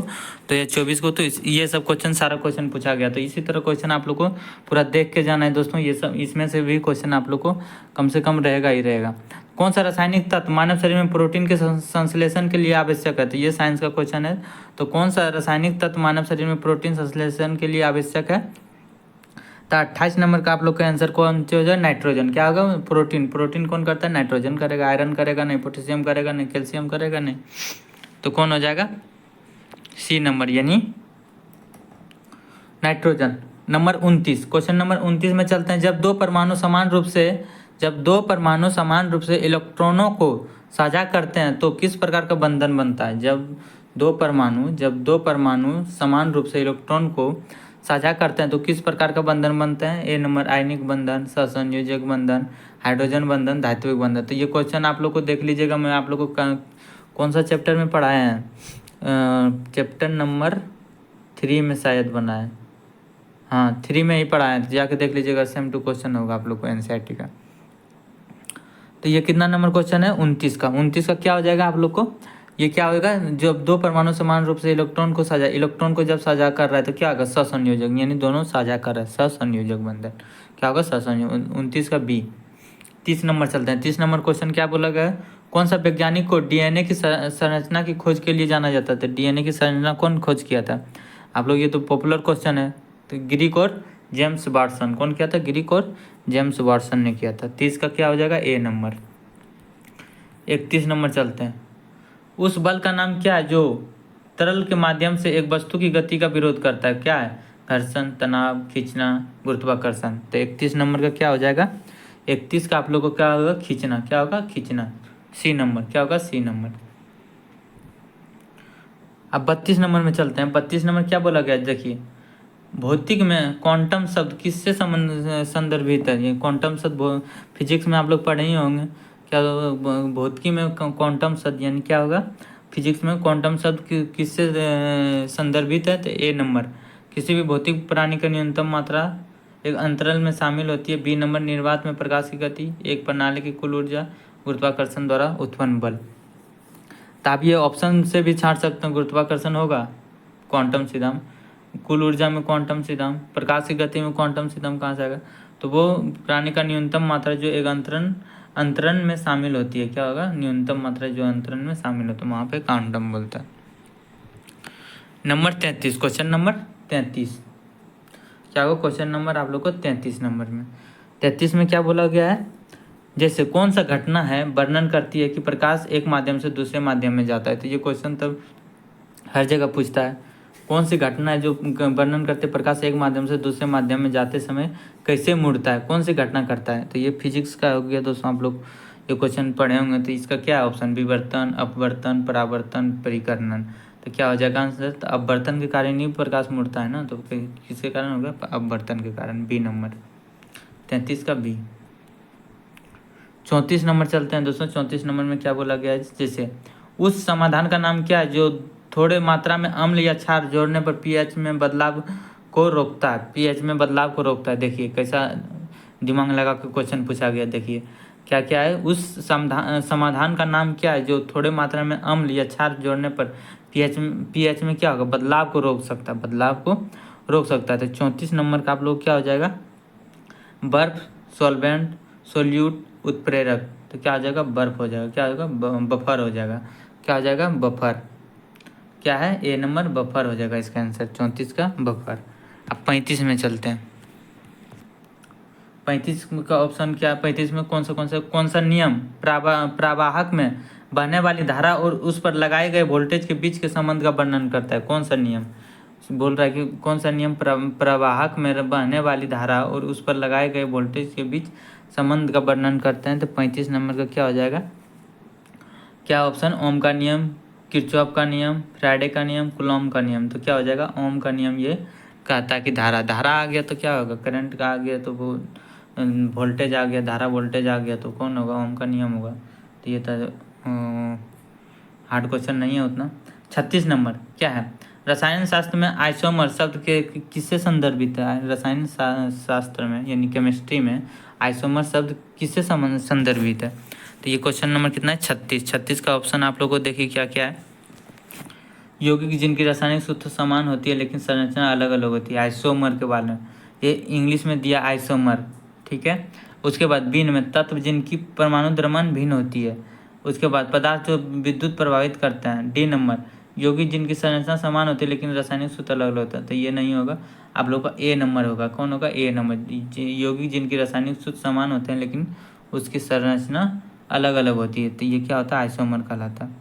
तो ये 24 को। तो ये सब क्वेश्चन, सारा क्वेश्चन पूछा गया। तो इसी तरह क्वेश्चन आप लोग को पूरा देख के जाना है दोस्तों। ये सब इसमें से भी क्वेश्चन आप लोग को कम से कम रहेगा ही रहेगा। कौन सा रासायनिक तत्व मानव शरीर में प्रोटीन के संश्लेषण के लिए आवश्यक है? तो ये साइंस का क्वेश्चन है। तो कौन सा रासायनिक तत्व मानव शरीर में प्रोटीन संश्लेषण के लिए आवश्यक है? तो 28 नंबर का आप लोग का आंसर कौन सा हो जाए? नाइट्रोजन। क्या होगा? प्रोटीन। प्रोटीन कौन करता है? नाइट्रोजन करेगा। आयरन करेगा नहीं, पोटेशियम करेगा नहीं, कैल्शियम करेगा नहीं। तो कौन हो जाएगा? सी नंबर, यानी नाइट्रोजन। नंबर 29, क्वेश्चन नंबर 29 में चलते हैं। जब दो परमाणु समान रूप से इलेक्ट्रॉनों को साझा करते हैं तो किस प्रकार का बंधन बनता है? जब दो परमाणु समान रूप से इलेक्ट्रॉन को साझा करते हैं तो किस प्रकार का बंधन बनता है? ए नंबर आयनिक बंधन, सहसंयोजक बंधन, हाइड्रोजन बंधन, धात्विक बंधन। तो ये क्वेश्चन आप लोग को देख लीजिएगा। मैं आप लोग को कौन सा चैप्टर में पढ़ाया है? चैप्टर नंबर 3 में शायद बना है। हाँ, 3 में ही पढ़ाया है। जाके देख लीजिएगा, सेम टू क्वेश्चन होगा आप लोग को एनसीईआरटी का। तो ये कितना नंबर क्वेश्चन है? 29 का। 29 का क्या हो जाएगा आप लोग को? ये क्या होगा? जब दो परमाणु समान रूप से इलेक्ट्रॉन को जब साझा कर रहा है तो क्या होगा? सहसंयोजक, यानी दोनों साझा कर रहा है, सहसंयोजक बंधन। क्या होगा? सहसंयोजक। 29 का बी। 30 नंबर चलते हैं। 30 नंबर क्वेश्चन क्या बोला गया? कौन सा वैज्ञानिक को डीएनए की संरचना की खोज के लिए जाना जाता था? डीएनए की संरचना कौन खोज किया था? आप लोग, ये तो पॉपुलर क्वेश्चन है। तो ग्रीक और जेम्स वाटसन। कौन किया था? ग्रीक और जेम्स वाटसन ने किया था। 30 का क्या हो जाएगा? ए नंबर। 31 नंबर चलते हैं। उस बल का नाम क्या है जो तरल के माध्यम से एक वस्तु की गति का विरोध करता है? क्या है? घर्षण, तनाव, खींचना, गुरुत्वाकर्षण। तो 31 नंबर का क्या हो जाएगा? 31 का आप लोग को क्या होगा? खींचना। क्या होगा? खींचना। C number. क्या होगा? C number. अब 32 नंबर में चलते हैं। 32 नंबर क्या बोला गया? देखिए, भौतिक में क्वांटम शब्द किससे संदर्भित है? ये क्वांटम शब्द फिजिक्स में आप लोग पढ़े ही होंगे। क्या भौतिकी में क्वांटम शब्द यानी क्या होगा? फिजिक्स में क्वांटम शब्द किससे संदर्भित है? तो ए नंबर, किसी भी भौतिक प्राणी का न्यूनतम मात्रा एक अंतराल में शामिल होती है। बी नंबर, निर्वात में प्रकाश की गति, एक प्रणाली की कुल ऊर्जा, गुरुत्वाकर्षण द्वारा उत्पन्न बल। तो आप ये ऑप्शन से भी छाट सकते हैं, गुरुत्वाकर्षण होगा। क्वांटम सिद्धांत, कुल ऊर्जा में क्वांटम सिद्धांत, प्रकाश की गति में क्वांटम सिद्धांत कहाँ से आएगा, तो वो प्राणी का न्यूनतम मात्रा जो एक अंतरण में शामिल होती है, क्या होगा, न्यूनतम मात्रा जो अंतरण में शामिल होता है वहाँ पे क्वांटम बोलता है। नंबर 33, क्वेश्चन नंबर 33 क्या होगा, क्वेश्चन नंबर आप लोग को 33 नंबर में 33 में क्या बोला गया है, जैसे कौन सा घटना है वर्णन करती है कि प्रकाश एक माध्यम से दूसरे माध्यम में जाता है। तो ये क्वेश्चन तब हर जगह पूछता है, कौन सी घटना है जो वर्णन करते प्रकाश एक माध्यम से दूसरे माध्यम में जाते समय कैसे मुड़ता है, कौन सी घटना करता है। तो ये फिजिक्स का हो गया दोस्तों, आप लोग ये क्वेश्चन पढ़े होंगे। तो इसका क्या ऑप्शन, विवर्तन, अपवर्तन, परावर्तन, परिकर्णन। तो क्या हो जाएगा आंसर, तो अपवर्तन के कारण ही प्रकाश मुड़ता है ना, तो किसके कारण होगा, अपवर्तन के कारण, बी नंबर 33 का बी। 34 नंबर चलते हैं दोस्तों। 34 नंबर में क्या बोला गया है, जैसे उस समाधान का नाम क्या है जो थोड़े मात्रा में अम्ल या क्षार जोड़ने पर पीएच में बदलाव को रोकता है, पीएच में बदलाव को रोकता है। देखिए कैसा दिमाग लगा के क्वेश्चन पूछा गया। देखिए क्या क्या है, उस समाधान का नाम क्या है जो थोड़े मात्रा में अम्ल या क्षार जोड़ने पर पीएच में क्या होगा, बदलाव को रोक सकता है, बदलाव को रोक सकता है। तो 34 नंबर का आप लोग क्या हो जाएगा, बर्फ, सॉल्वेंट, सोल्यूट, उत्प्रेरक। तो क्या हो जाएगा, बर्फ हो जाएगा, क्या हो जाएगा, बफर हो जाएगा, क्या हो जाएगा, बफर। क्या है, ए नंबर बफर हो जाएगा इसका आंसर, 34 का बफर। अब 35 में चलते हैं। 35 का ऑप्शन क्या है, 35 में कौन सा नियम प्रवाहक में बहने वाली धारा और उस पर लगाए गए वोल्टेज के बीच के संबंध का वर्णन करता है। कौन सा नियम बोल रहा है कि कौन सा नियम प्रवाहक में बहने वाली धारा और उस पर लगाए गए वोल्टेज के बीच संबंध का वर्णन करते हैं। तो 35 नंबर का क्या हो जाएगा, क्या ऑप्शन, ओम का नियम, किरचॉफ का नियम, फ्राइडे का नियम, कुलॉम का नियम। तो क्या हो जाएगा, ओम का नियम ये कहता है कि धारा आ गया तो क्या होगा, करंट का आ गया तो वो वोल्टेज आ गया, धारा वोल्टेज आ गया तो कौन होगा, ओम का नियम होगा। तो ये तो हार्ड क्वेश्चन नहीं है उतना। 36 नंबर क्या है, रसायन शास्त्र में आइसोमर शब्द के किससे संदर्भित है। रसायन शास्त्र में यानी केमिस्ट्री में आइसोमर शब्द किससे संदर्भित है। तो ये क्वेश्चन नंबर कितना है, 36 का ऑप्शन आप लोगों को देखिए क्या क्या है, यौगिक जिनकी रासायनिक सूत्र समान होती है लेकिन संरचना अलग अलग होती है, आइसोमर के बारे में ये इंग्लिश में दिया आइसोमर, ठीक है। उसके बाद बीन में तत्व जिनकी परमाणु द्रव्यमान भिन्न होती है। उसके बाद पदार्थ जो विद्युत प्रभावित करते हैं, डी नंबर यौगिक जिनकी संरचना समान होती है लेकिन रासायनिक सूत्र अलग अलग होता है। तो ये नहीं होगा, आप लोग का ए नंबर होगा, कौन होगा, ए नंबर, यौगिक जिनकी रासायनिक सूत्र समान होते हैं लेकिन उसकी संरचना अलग अलग होती है। तो ये क्या होता है, आइसोमर कहलाता है।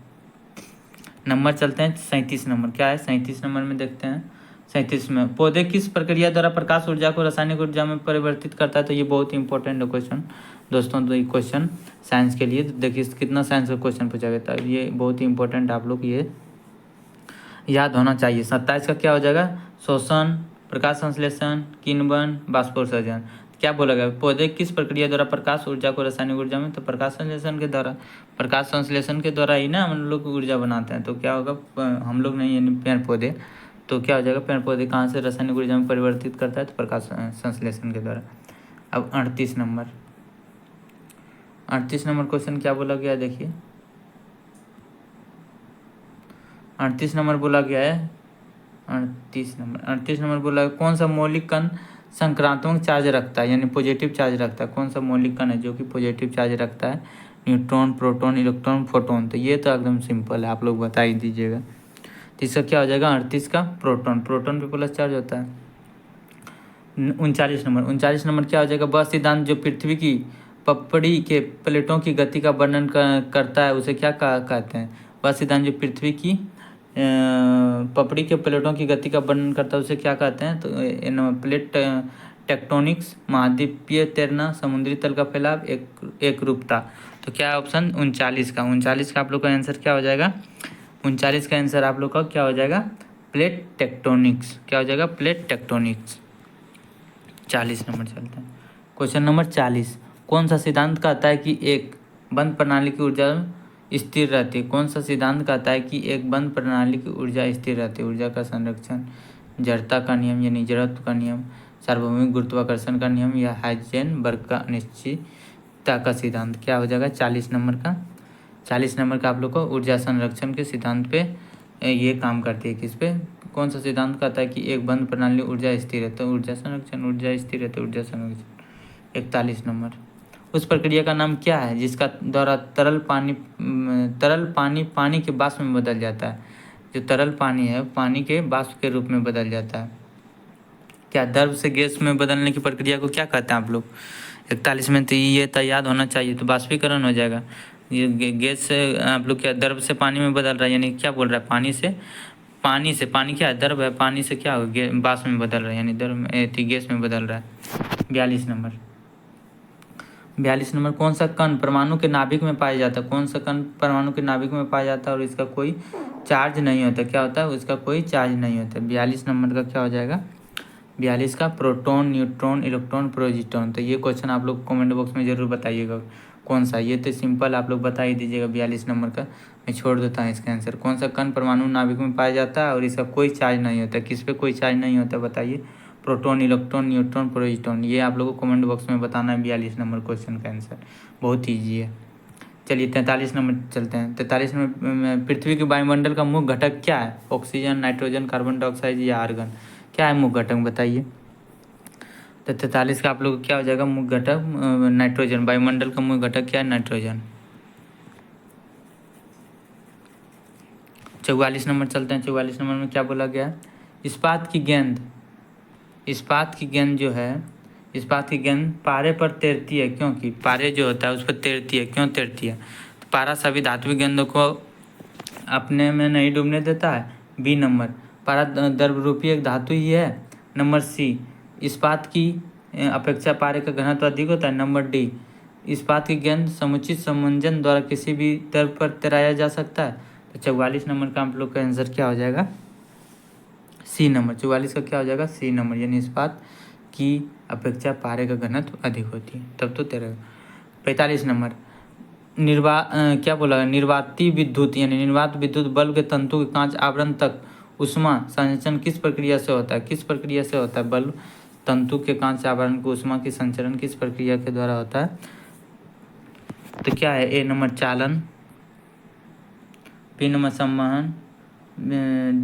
नंबर चलते हैं 37 नंबर, क्या है 37 नंबर में देखते हैं। 37 में पौधे किस प्रक्रिया द्वारा प्रकाश ऊर्जा को रासायनिक ऊर्जा में परिवर्तित करता है। तो ये बहुत ही इंपॉर्टेंट है क्वेश्चन दोस्तों, तो ये क्वेश्चन साइंस के लिए, तो देखिए कितना साइंस का क्वेश्चन पूछा गया था, ये बहुत ही इंपॉर्टेंट, आप लोग ये याद होना चाहिए। 27 का क्या हो जाएगा, शोषण, प्रकाश संश्लेषण, किण्वन, बाष्पोत्सर्जन। क्या बोला गया, पौधे किस प्रक्रिया द्वारा प्रकाश ऊर्जा को रासायनिक ऊर्जा में, तो प्रकाश संश्लेषण के द्वारा, प्रकाश संश्लेषण के द्वारा ही ना हम लोग ऊर्जा बनाते हैं। तो क्या होगा, हम लोग नहीं यानी पेड़ पौधे, तो क्या हो जाएगा, पेड़ पौधे कहाँ से रासायनिक ऊर्जा में परिवर्तित करता है, तो प्रकाश संश्लेषण के द्वारा। अब 38 नंबर, 38 नंबर क्वेश्चन क्या बोला गया, देखिए 38 नंबर बोला गया है, 38 नंबर बोला कौन सा मौलिक कण संक्रांतात्मक चार्ज रखता है यानी पॉजिटिव चार्ज रखता है। कौन सा मौलिक कण है जो कि पॉजिटिव चार्ज रखता है, न्यूट्रॉन, प्रोटॉन, इलेक्ट्रॉन, फोटोन। तो ये तो एकदम सिंपल है, आप लोग बता ही दीजिएगा। तो इसका क्या हो जाएगा, 38 का प्रोटॉन, प्रोटॉन पे प्लस चार्ज होता है। 39 नंबर क्या हो जाएगा, वह सिद्धांत जो पृथ्वी की पपड़ी के प्लेटों की गति का वर्णन करता है उसे क्या कहते हैं। वह सिद्धांत जो पृथ्वी की पपड़ी के प्लेटों की गति का वर्णन करता है उसे क्या कहते हैं। तो प्लेट टेक्टोनिक्स, महाद्वीपीय तैरना, समुद्री तल का फैलाव, एक रूपता। तो क्या ऑप्शन 39 का आप लोग का आंसर क्या हो जाएगा, 39 का आंसर आप लोग का क्या हो जाएगा, प्लेट टेक्टोनिक्स। क्या हो जाएगा, प्लेट टेक्टोनिक्स। 40 नंबर चलते हैं। क्वेश्चन नंबर 40, कौन सा सिद्धांत कहता है कि एक बंद प्रणाली की ऊर्जा स्थिर रहती है। कौन सा सिद्धांत कहता है कि एक बंद प्रणाली की ऊर्जा स्थिर रहती है। ऊर्जा का संरक्षण, जड़ता का नियम यानी जड़त्व का नियम, सार्वभौमिक गुरुत्वाकर्षण का नियम, या हाइजेनबर्ग का अनिश्चितता का सिद्धांत। क्या हो जाएगा 40 नंबर का, 40 नंबर का आप लोग को ऊर्जा संरक्षण के सिद्धांत पे ये काम करती है, किस पे, कौन सा सिद्धांत कहता है कि एक बंद प्रणाली ऊर्जा स्थिर है? तो ऊर्जा संरक्षण, ऊर्जा स्थिर है तो ऊर्जा संरक्षण। 41 नंबर, उस प्रक्रिया का नाम क्या है जिसका द्वारा तरल पानी पानी के वाष्प में बदल जाता है? जो तरल पानी है पानी के वाष्प के रूप में बदल जाता है। क्या द्रव से गैस में बदलने की प्रक्रिया को क्या कहते हैं आप लोग? 41 में तो ये तो याद होना चाहिए, तो वाष्पीकरण हो जाएगा। ये गैस से आप लोग क्या द्रव से पानी में बदल रहा है, यानी क्या बोल रहा है? पानी से पानी क्या है? द्रव है, पानी से क्या हो वाष्प में बदल रहा है, यानी द्रव गैस में बदल रहा है। 42 नंबर, कौन सा कण परमाणु के नाभिक में पाया जाता है? कौन सा कण परमाणु के नाभिक में पाया जाता है और इसका कोई चार्ज नहीं होता? क्या होता है? उसका कोई चार्ज नहीं होता। 42 नंबर का क्या हो जाएगा? 42 का प्रोटॉन, न्यूट्रॉन, इलेक्ट्रॉन, प्रोटॉन। तो ये क्वेश्चन आप लोग कमेंट बॉक्स में ज़रूर बताइएगा कौन सा। ये तो सिंपल आप लोग बता ही दीजिएगा। 42 नंबर का मैं छोड़ देता हूँ इसका आंसर। कौन सा कण परमाणु नाभिक में पाया जाता है और इसका कोई चार्ज नहीं होता? किस पे कोई चार्ज नहीं होता बताइए? Proton, electron, neutron, proton. ये आप लोगों को कमेंट बॉक्स में बताना है 42 नंबर क्वेश्चन का आंसर। बहुत ईजी है। चलिए 43 नंबर चलते हैं। 43 में पृथ्वी के वायुमंडल का मुख्य घटक क्या है? ऑक्सीजन, नाइट्रोजन, कार्बन डाइऑक्साइड या आर्गन? क्या है मुख्य घटक बताइए? तो 43 का आप लोग क्या हो जाएगा? मुख्य घटक नाइट्रोजन। वायुमंडल का मुख्य घटक क्या है? नाइट्रोजन। 44 नंबर चलते हैं। 44 नंबर में क्या बोला गया है? इस्पात की गेंद जो है, इस्पात की गेंद पारे पर तैरती है क्योंकि पारे जो होता है उस पर तैरती है। क्यों तैरती है? तो पारा सभी धात्विक गेंदों को अपने में नहीं डूबने देता है। बी नंबर, पारा द्रवरूपी एक धातु ही है। नंबर सी, इस्पात की अपेक्षा पारे का घनत्व अधिक होता है। नंबर डी, इस्पात की गेंद समुचित संयोजन द्वारा किसी भी द्रव पर तैराया जा सकता है। तो 44 नंबर का आप लोग का आंसर क्या हो जाएगा? सी नंबर। 44 का क्या हो जाएगा? सी नंबर, यानी इस्पात की अपेक्षा पारे का घनत्व अधिक होती है, तब तो तैरेगा। 45 नंबर, क्या बोला? निर्वाती विद्युत यानी निर्वात विद्युत बल्ब के तंतु के कांच आवरण तक ऊष्मा संचरण किस प्रक्रिया से होता है? किस प्रक्रिया से होता है? बल्ब तंतु के कांच आवरण को ऊष्मा की संचरण किस प्रक्रिया के द्वारा होता है? तो क्या है? ए नंबर चालन, बी नंबर संवहन,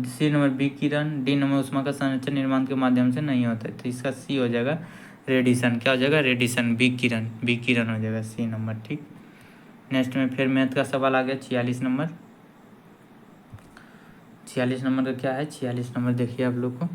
सी नंबर विकिरण, डी नंबर ऊष्मा का संचरण निर्माण के माध्यम से नहीं होता है। तो इसका सी हो जाएगा रेडिएशन। क्या हो जाएगा? रेडिएशन, विकिरण हो जाएगा सी नंबर। ठीक, नेक्स्ट में फिर मैथ का सवाल आ गया 46 नंबर। 46 नंबर का क्या है? 46 नंबर देखिए आप लोग को,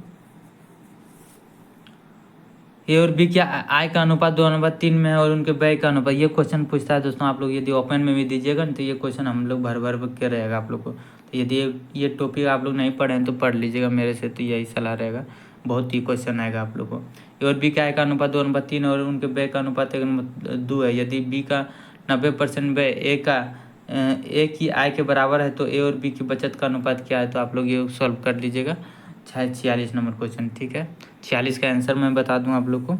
ए और बी क्या आय का अनुपात 2:3 में है और उनके व्यय का अनुपात? ये क्वेश्चन पूछता है दोस्तों। आप लोग यदि ओपन में भी दीजिएगा ना तो ये क्वेश्चन हम लोग भर के रहेगा आप लोग को। तो यदि ये टॉपिक आप लोग नहीं पढ़े हैं तो पढ़ लीजिएगा मेरे से, तो यही सलाह रहेगा। बहुत ही क्वेश्चन आएगा आप लोग को। ए और बी का आय का अनुपात 2:3 और उनके व्यय का अनुपात 1:2 है। यदि बी का 90% व्यय ए की आय के बराबर है तो ए और बी की बचत का अनुपात क्या है? तो आप लोग ये सॉल्व कर लीजिएगा। 46 नंबर क्वेश्चन। ठीक है, 46 का आंसर मैं बता दूं आप लोग को।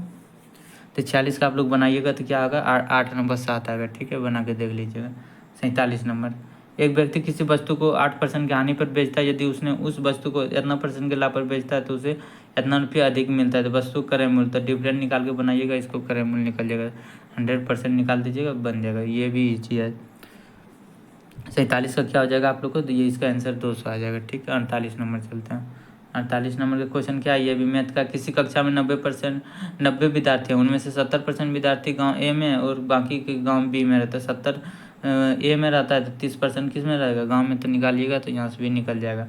तो 46 का आप लोग बनाइएगा तो क्या होगा? 8 नंबर 7 आएगा। ठीक है, बना के देख लीजिएगा। 47 नंबर, एक व्यक्ति किसी वस्तु को 8% की हानि पर बेचता है। यदि उसने उस वस्तु को इतना % के लाभ पर बेचता है तो उसे इतना रुपया अधिक मिलता है। तो वस्तु क्रय मूल्य, तो डिफरेंट निकाल के बनाइएगा, इसको क्रय मूल्य निकल जाएगा। 100% निकाल दीजिएगा, बन जाएगा। ये भी ईजी है। 47 का क्या हो जाएगा आप लोग को? तो ये इसका आंसर 200 आ जाएगा। ठीक है, 48 नंबर चलते हैं। 48 नंबर का क्वेश्चन क्या है? ये भी मैथ का, किसी कक्षा में 90 विद्यार्थी हैं, उनमें से 70% विद्यार्थी गांव ए में और बाकी के गांव बी में रहता है। 70 ए में रहता है तो 30% किस में रहेगा? गांव में। तो निकालिएगा तो यहाँ से भी निकल जाएगा।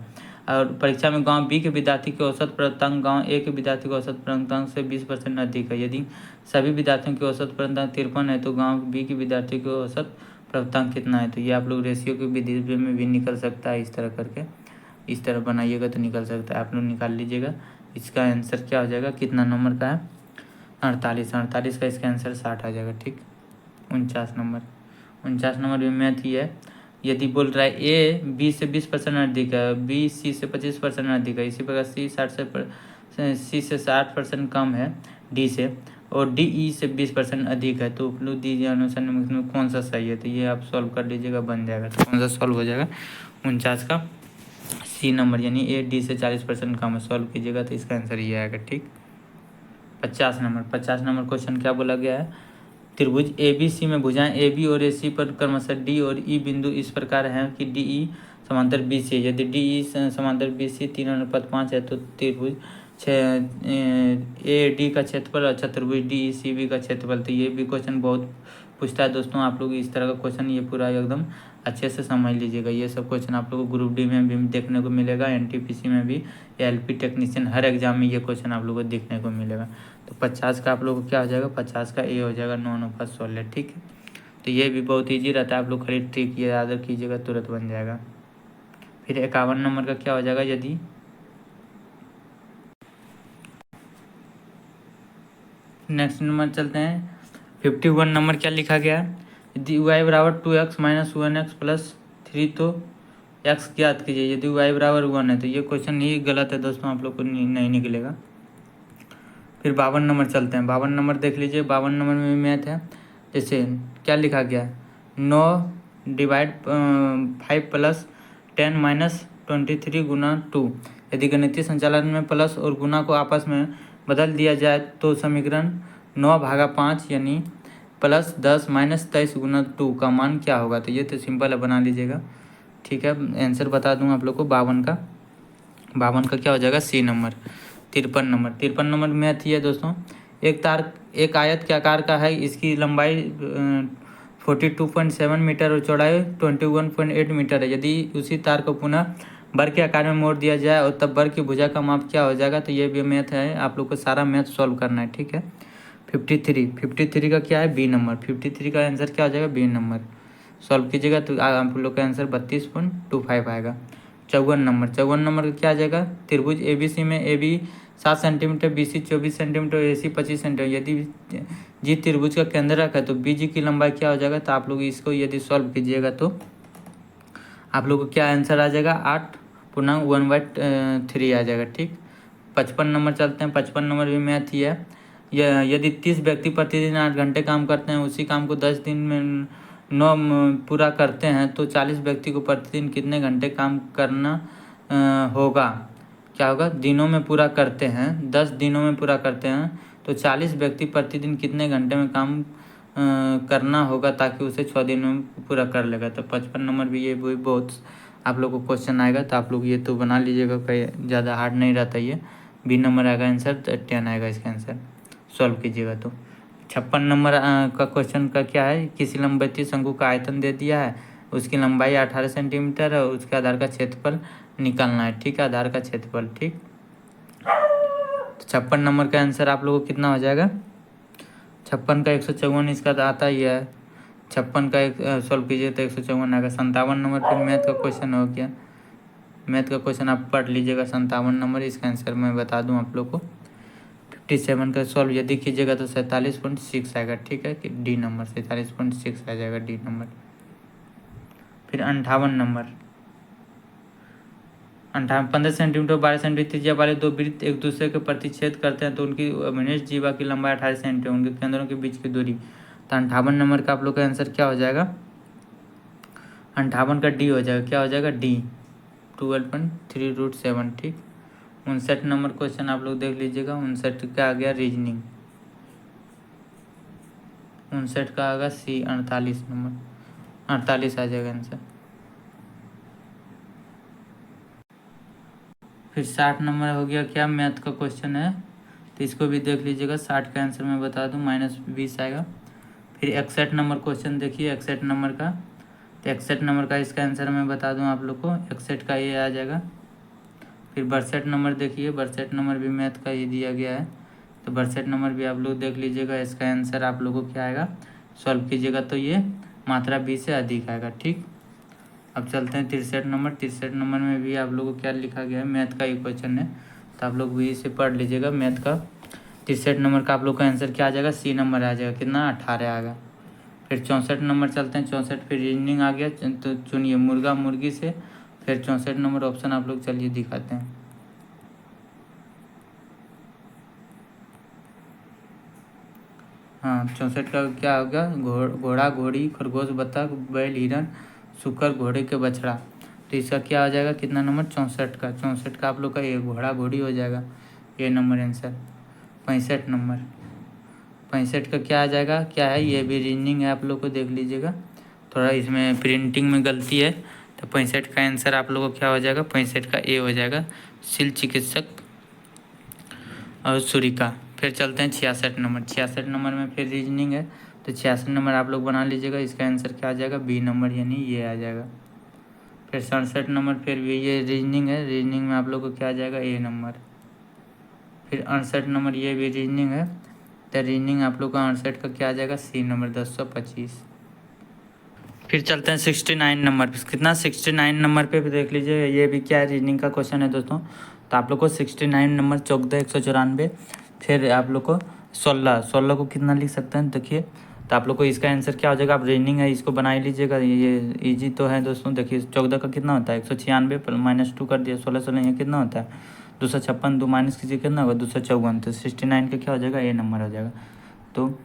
और परीक्षा में गांव बी के विद्यार्थी के औसत प्राप्तांक गांव ए के विद्यार्थी के औसत प्राप्तांक से 20% अधिक है। यदि सभी विद्यार्थियों के औसत प्राप्तांक 53 है तो गांव बी के विद्यार्थी के औसत प्राप्तांक कितना है? तो ये आप लोग रेशियो के विधि में भी निकल सकता है। इस तरह करके, इस तरह बनाइएगा तो निकल सकता है। आप लोग निकाल लीजिएगा। इसका आंसर क्या हो जाएगा? कितना नंबर का है? 48 का इसका आंसर 60 आ जाएगा। ठीक, 49 नंबर भी मैथ ही है। यदि बोल रहा है ए बी से 20% अधिक है, बी सी से 25% अधिक है, इसी प्रकार सी 60% कम है डी से, और डी ई से 20% अधिक है, तो उपलब्ध दीजिए अनुसार निम्नलिखित में कौन सा सही है? तो ये आप सॉल्व कर लीजिएगा, बन जाएगा। तो कौन सा सॉल्व हो जाएगा? 49 का सी नंबर, यानी ए डी से 40% कम है। सॉल्व कीजिएगा तो इसका आंसर ये आएगा। ठीक, 50 नंबर क्वेश्चन क्या बोला गया है? त्रिभुज ए बी सी में भुजाएं ए बी और ए सी पर क्रमशः डी और ई बिंदु इस प्रकार हैं कि डी ई समांतर BC है। यदि DE समांतर BC 3:5 है तो त्रिभुज AD का क्षेत्रफल और चतुर्भुज DECB का क्षेत्रफल। तो ये भी क्वेश्चन बहुत पूछता है दोस्तों, आप लोग इस तरह का क्वेश्चन ये पूरा एकदम अच्छे से समझ लीजिएगा। ये सब क्वेश्चन आप लोग को ग्रुप डी में भी देखने को मिलेगा, NTPC में भी, LP टेक्नीशियन, हर एग्जाम में ये क्वेश्चन आप लोग को देखने को मिलेगा। तो 50 का आप लोग को क्या हो जाएगा, 50 का A हो जाएगा 9×16, ठीक है। तो ये भी बहुत ईजी रहता है, आप लोग खाली ट्रिक ये याद कीजिएगा, तुरंत बन जाएगा। फिर 51 नंबर का क्या हो जाएगा, यदि नेक्स्ट नंबर चलते हैं 51 नंबर क्या लिखा गया है, यदि y बराबर 2x - 1x + 3 तो x ज्ञात कीजिए। यदि y बराबर 1 है तो ये क्वेश्चन ही गलत है दोस्तों, आप लोग को नहीं निकलेगा। फिर 52 नंबर चलते हैं, 52 नंबर देख लीजिए। 52 नंबर में भी मैथ है, जैसे क्या लिखा गया है, 9 / 5 + 10 - 23 × 2। यदि गणितीय संचालन में प्लस और गुना को आपस में बदल दिया जाए तो समीकरण 9/5 यानी +10 - 23 × 2 का मान क्या होगा। तो ये तो सिंपल है, बना लीजिएगा, ठीक है। आंसर बता दूं आप लोग को, 52 का क्या हो जाएगा, C नंबर। 53 नंबर मैथ ही है दोस्तों। एक आयत के आकार का है, इसकी लंबाई 42.7 मीटर और चौड़ाई 21.8 मीटर है। यदि उसी तार को पुनः वर्ग के आकार में मोड़ दिया जाए और तब वर्ग की भुजा का माप क्या हो जाएगा। तो ये भी मैथ है, आप लोग को सारा मैथ सॉल्व करना है, ठीक है। 53 का क्या है, B नंबर। 53 का आंसर क्या हो जाएगा, B नंबर। सॉल्व कीजिएगा तो आप लोग का आंसर 32.25 आएगा। 54 नंबर का क्या आ जाएगा, त्रिभुज ABC में AB 7 centimetre, BC 24 centimetre, AC 25 centimetre. यदि जी त्रिभुज का केंद्रक है तो BG की लंबाई क्या हो जाएगा। तो आप लोग इसको यदि सॉल्व कीजिएगा तो आप लोग को क्या आंसर आ जाएगा, 8/1/3 आ जाएगा, ठीक। 55 नंबर चलते हैं, 55 नंबर भी मैथ ही है। यदि 30 व्यक्ति प्रतिदिन 8 घंटे काम करते हैं, उसी काम को 10 दिन में 9 पूरा करते हैं, तो 40 व्यक्ति को प्रतिदिन कितने घंटे काम करना होगा। क्या होगा, दिनों में पूरा करते हैं, 10 दिनों में पूरा करते हैं, तो 40 व्यक्ति प्रतिदिन कितने घंटे में काम करना होगा, ताकि उसे 6 दिनों में पूरा कर लेगा। तो 55 नंबर भी ये भी बहुत आप लोग को क्वेश्चन आएगा, तो आप लोग ये तो बना लीजिएगा, कहीं ज़्यादा हार्ड नहीं रहता ये। B नंबर आएगा आंसर, 10 आएगा इसका आंसर, सॉल्व कीजिएगा तो। 56 नंबर का क्वेश्चन का क्या है, किसी लंबवतीय शंकु का आयतन दे दिया है, उसकी लंबाई 18 सेंटीमीटर है, उसके आधार का क्षेत्रफल निकालना है, ठीक है, आधार का क्षेत्रफल, ठीक। 56 नंबर का आंसर आप लोगों को कितना हो जाएगा, 56 का 154 इसका आता ही है। 56 का एक सॉल्व कीजिए तो 154 आएगा। 57 नंबर फिर मैथ का क्वेश्चन हो गया, मैथ का क्वेश्चन आप पढ़ लीजिएगा। 57 नंबर इसका आंसर मैं बता दूं आप लोग को, 57 का सॉल्व यदि कीजिएगा तो 47.6 आएगा, ठीक है, कि D नंबर 47.6 आ जाएगा, D नंबर। फिर 58 नंबर, 15 सेंटीमीटर 12 सेंटीमीटर त्रिज्या वाले दो वृत्त एक दूसरे के प्रतिच्छेद करते हैं तो उनकी अभिनिष्ट जीवा की लंबाई 18 सेंटीमीटर, उनके केंद्रों के बीच की दूरी। तो 58 नंबर का आप लोग का आंसर क्या हो जाएगा, 58 का D हो जाएगा, क्या हो जाएगा, D 12.3√7, ठीक। 59 नंबर क्वेश्चन आप लोग देख लीजिएगा। 59 का आ गया रीजनिंग, 59 का आ गया C 48 नंबर, 48 आ जाएगा आंसर। फिर 60 नंबर हो गया, क्या मैथ का क्वेश्चन है, तो इसको भी देख लीजिएगा। 60 का आंसर मैं बता दूं, -20 आएगा। फिर 61 नंबर क्वेश्चन देखिए, 61 नंबर का, तो 61 नंबर का इसका आंसर मैं बता दूं आप लोग को, 61 का ये आ जाएगा। फिर 62 नंबर देखिए, 62 नंबर भी मैथ का ही दिया गया है, तो 62 नंबर भी आप लोग देख लीजिएगा। इसका आंसर आप लोगों को क्या आएगा, सॉल्व कीजिएगा तो ये मात्रा 20 से अधिक आएगा, ठीक। अब चलते हैं 63 नंबर। 63 नंबर में भी आप लोगों को क्या लिखा गया है, मैथ का ही क्वेश्चन है, तो आप लोग भी इसे पढ़ लीजिएगा मैथ का। 63 नंबर का आप लोग का आंसर क्या आ जाएगा, C नंबर आ जाएगा, कितना, 18 आएगा। फिर 64 नंबर चलते हैं, 64 फिर रीजनिंग आ गया, तो चुनिए मुर्गा मुर्गी से। फिर 64 नंबर ऑप्शन आप लोग चलिए दिखाते हैं। हाँ, 64 का क्या होगा, घोड़ा घोड़ी खरगोश बत्तख बैल हिरन सुकर घोड़े के बछड़ा। तो इसका क्या हो जाएगा, कितना नंबर, 64 का। 64 का आप लोग का ये घोड़ा घोड़ी हो जाएगा, ये नंबर आंसर। 65 नंबर, 65 का क्या आ जाएगा, क्या है, ये भी रीजनिंग है, आप लोग को देख लीजिएगा, थोड़ा इसमें प्रिंटिंग में गलती है, तो 65 का आंसर आप लोगों को क्या हो जाएगा, 65 का ए हो जाएगा, सिल चिकित्सक और सुरिका। फिर चलते हैं 66 नंबर। 66 नंबर में फिर रीजनिंग है, तो 66 नंबर आप लोग बना लीजिएगा। इसका आंसर क्या आ जाएगा, बी नंबर, यानी ये आ जाएगा। फिर 67 नंबर फिर भी ये रीजनिंग है, रीजनिंग में आप लोग को क्या आ जाएगा, ए नंबर। फिर 68 नंबर ये भी रीजनिंग है, तो रीजनिंग आप लोग का 68 का क्या आ जाएगा, सी नंबर, 1025। फिर चलते हैं 69 नंबर पे। कितना, 69 नंबर पे भी देख लीजिए, ये भी क्या है, रीजनिंग का क्वेश्चन है दोस्तों। तो आप लोग को 69 नंबर 14,194। फिर आप लोग को 16 को कितना लिख सकते हैं देखिए। तो आप लोग को इसका आंसर क्या हो जाएगा, आप रीजनिंग है इसको बना ही लीजिएगा, ये इजी तो है दोस्तों। देखिए 14 का कितना होता है, 196 -2 कर दिया, 16 ये कितना होता है, 256, 2 माइनस कीजिए कितना होगा, 254। तो 69 का क्या हो जाएगा, ए नंबर हो जाएगा। तो